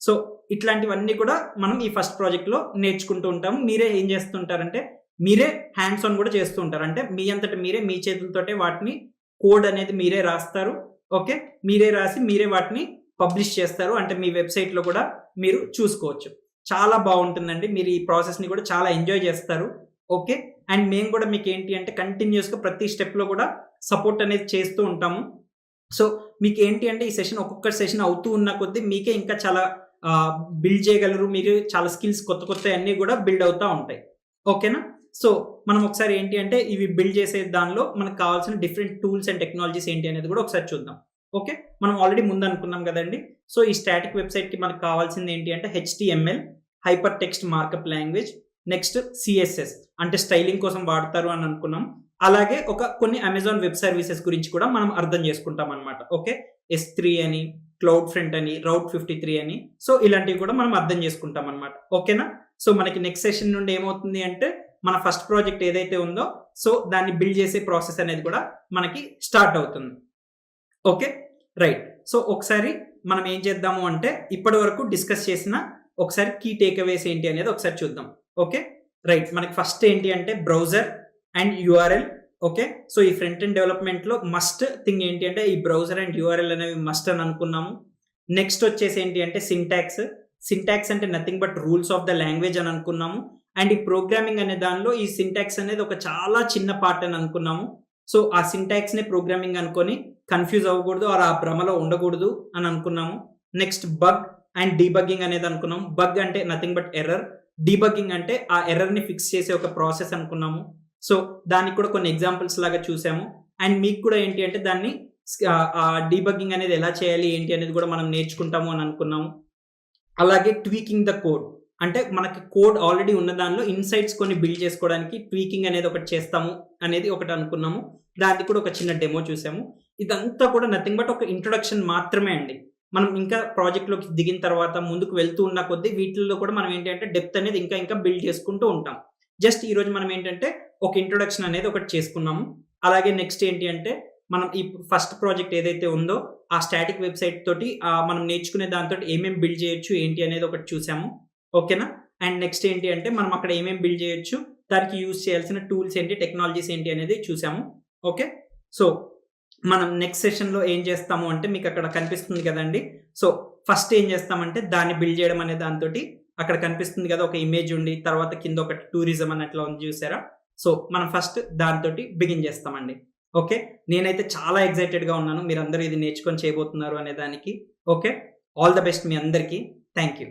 సో ఇట్లాంటివన్నీ కూడా మనం ఈ ఫస్ట్ ప్రాజెక్ట్లో నేర్చుకుంటూ ఉంటాము. మీరే ఏం చేస్తుంటారంటే మీరే హ్యాండ్స్ ఆన్ కూడా చేస్తూ ఉంటారు. అంటే మీ అంతటా మీరే మీ చేతులతోటే వాటిని కోడ్ అనేది మీరే రాస్తారు. ఓకే, మీరే రాసి మీరే వాటిని పబ్లిష్ చేస్తారు. అంటే మీ వెబ్సైట్లో కూడా మీరు చూసుకోవచ్చు. చాలా బాగుంటుందండి. మీరు ఈ ప్రాసెస్ని కూడా చాలా ఎంజాయ్ చేస్తారు. ఓకే, అండ్ మేము కూడా మీకు ఏంటి అంటే కంటిన్యూస్గా ప్రతి స్టెప్లో కూడా సపోర్ట్ అనేది చేస్తూ ఉంటాము. సో మీకు ఏంటి అంటే ఈ సెషన్ ఒక్కొక్క సెషన్ అవుతూ ఉన్న కొద్దీ మీకే ఇంకా చాలా బిల్డ్ చేయగలరు. మీరు చాలా స్కిల్స్ కొత్త అన్నీ కూడా బిల్డ్ అవుతూ ఉంటాయి. ఓకేనా. సో మనం ఒకసారి ఏంటి అంటే ఇవి బిల్డ్ చేసే దానిలో మనకు కావాల్సిన డిఫరెంట్ టూల్స్ అండ్ టెక్నాలజీస్ ఏంటి అనేది కూడా ఒకసారి చూద్దాం. ఓకే, మనం ఆల్రెడీ ముందు అనుకున్నాం కదండి. సో ఈ స్టాటిక్ వెబ్సైట్కి మనకు కావాల్సింది ఏంటి అంటే HTML, hyper text markup language, next CSS అంటే స్టైలింగ్ కోసం వాడతారు అని అనుకున్నాం. అలాగే కొన్ని అమెజాన్ వెబ్ సర్వీసెస్ గురించి కూడా మనం అర్థం చేసుకుంటాం అనమాట. ఓకే, S3 అని, క్లౌడ్ ఫ్రంట్ అని, రౌట్ 53 అని, సో ఇలాంటివి కూడా మనం అర్థం చేసుకుంటాం అనమాట. ఓకేనా. సో మనకి నెక్స్ట్ సెషన్ నుండి ఏమవుతుంది అంటే మన ఫస్ట్ ప్రాజెక్ట్ ఏదైతే ఉందో సో దాన్ని బిల్డ్ చేసే ప్రాసెస్ అనేది కూడా మనకి స్టార్ట్ అవుతుంది. Okay, right. సో ఒకసారి మనం ఏం చేద్దాము అంటే ఇప్పటి వరకు డిస్కస్ చేసిన ఒకసారి కీ టేక్అవేస్ ఏంటి అనేది ఒకసారి చూద్దాం. Okay, right. మనకి ఫస్ట్ ఏంటి అంటే browser and URL. Okay, so ఈ ఫ్రంట్ ఎండ్ డెవలప్మెంట్లో మస్ట్ థింగ్ ఏంటి అంటే ఈ బ్రౌజర్ అండ్ URL అనేవి మస్ట్ అని అనుకున్నాము. నెక్స్ట్ వచ్చేసి ఏంటి అంటే సింటాక్స్ అంటే nothing but rules of the language అని అనుకున్నాము. అండ్ ఈ ప్రోగ్రామింగ్ అనే దానిలో ఈ సింటాక్స్ అనేది ఒక చాలా చిన్న పార్ట్ అని అనుకున్నాము. సో ఆ సింటాక్స్ని ప్రోగ్రామింగ్ అనుకొని కన్ఫ్యూజ్ అవ్వకూడదు, ఆ భ్రమలో ఉండకూడదు అని అనుకున్నాము. నెక్స్ట్ బగ్ అండ్ డీబగ్గింగ్ అనేది అనుకున్నాము. బగ్ అంటే నథింగ్ బట్ ఎర్రర్, డీబగ్గింగ్ అంటే ఆ ఎర్రర్ని ఫిక్స్ చేసే ఒక ప్రాసెస్ అనుకున్నాము. సో దానికి కూడా కొన్ని ఎగ్జాంపుల్స్ లాగా చూసాము. అండ్ మీకు కూడా ఏంటి అంటే దాన్ని ఆ డీబగ్గింగ్ అనేది ఎలా చేయాలి ఏంటి అనేది కూడా మనం నేర్చుకుంటాము అని అనుకున్నాము. అలాగే ట్వీకింగ్ ద కోడ్ అంటే మనకి కోడ్ ఆల్రెడీ ఉన్న దానిలో ఇన్సైట్స్ కొన్ని బిల్డ్ చేసుకోవడానికి ట్వీకింగ్ అనేది ఒకటి చేస్తాము అనేది ఒకటి అనుకున్నాము. దానికి కూడా ఒక చిన్న డెమో చూసాము. ఇదంతా కూడా నథింగ్ బట్ ఒక ఇంట్రొడక్షన్ మాత్రమే అండి. మనం ఇంకా ప్రాజెక్ట్‌లోకి దిగిన తర్వాత ముందుకు వెళ్తూ ఉన్న కొద్దీ వీటిల్లో కూడా మనం ఏంటి అంటే డెప్త్ అనేది ఇంకా బిల్డ్ చేసుకుంటూ ఉంటాం. జస్ట్ ఈరోజు మనం ఏంటంటే ఒక ఇంట్రొడక్షన్ అనేది ఒకటి చేసుకున్నాము. అలాగే నెక్స్ట్ ఏంటి అంటే మనం ఈ ఫస్ట్ ప్రాజెక్ట్ ఏదైతే ఉందో ఆ స్టాటిక్ వెబ్‌సైట్ తోటి మనం నేర్చుకునే దాంతోటి ఏమేమి బిల్డ్ చేయొచ్చు ఏంటి అనేది ఒకటి చూసాము. ఓకేనా? అండ్ నెక్స్ట్ ఏంటి అంటే మనం అక్కడ ఏమేమి బిల్డ్ చేయొచ్చు, దానికి యూజ్ చేయాల్సిన టూల్స్ ఏంటి, టెక్నాలజీస్ ఏంటి అనేది చూసాము. ఓకే. సో మనం నెక్స్ట్ సెషన్‌లో ఏం చేస్తాము అంటే మీకు అక్కడ కనిపిస్తుంది కదండీ. సో ఫస్ట్ ఏం చేస్తామంటే దాన్ని బిల్డ్ చేయడం అనే దాంతోటి అక్కడ కనిపిస్తుంది కదా ఒక ఇమేజ్ ఉండి తర్వాత కింద ఒకటి టూరిజం అన్నట్లు ఉంది చూసారా? సో మనం ఫస్ట్ దాంతోటి బిగిన్ చేస్తామండి. ఓకే. నేనైతే చాలా ఎక్సైటెడ్‌గా ఉన్నాను. మీరందరూ ఇది నేర్చుకొని చేయబోతున్నారు అనే దానికి. ఓకే. ఆల్ ద బెస్ట్ మీ అందరికీ. Thank you.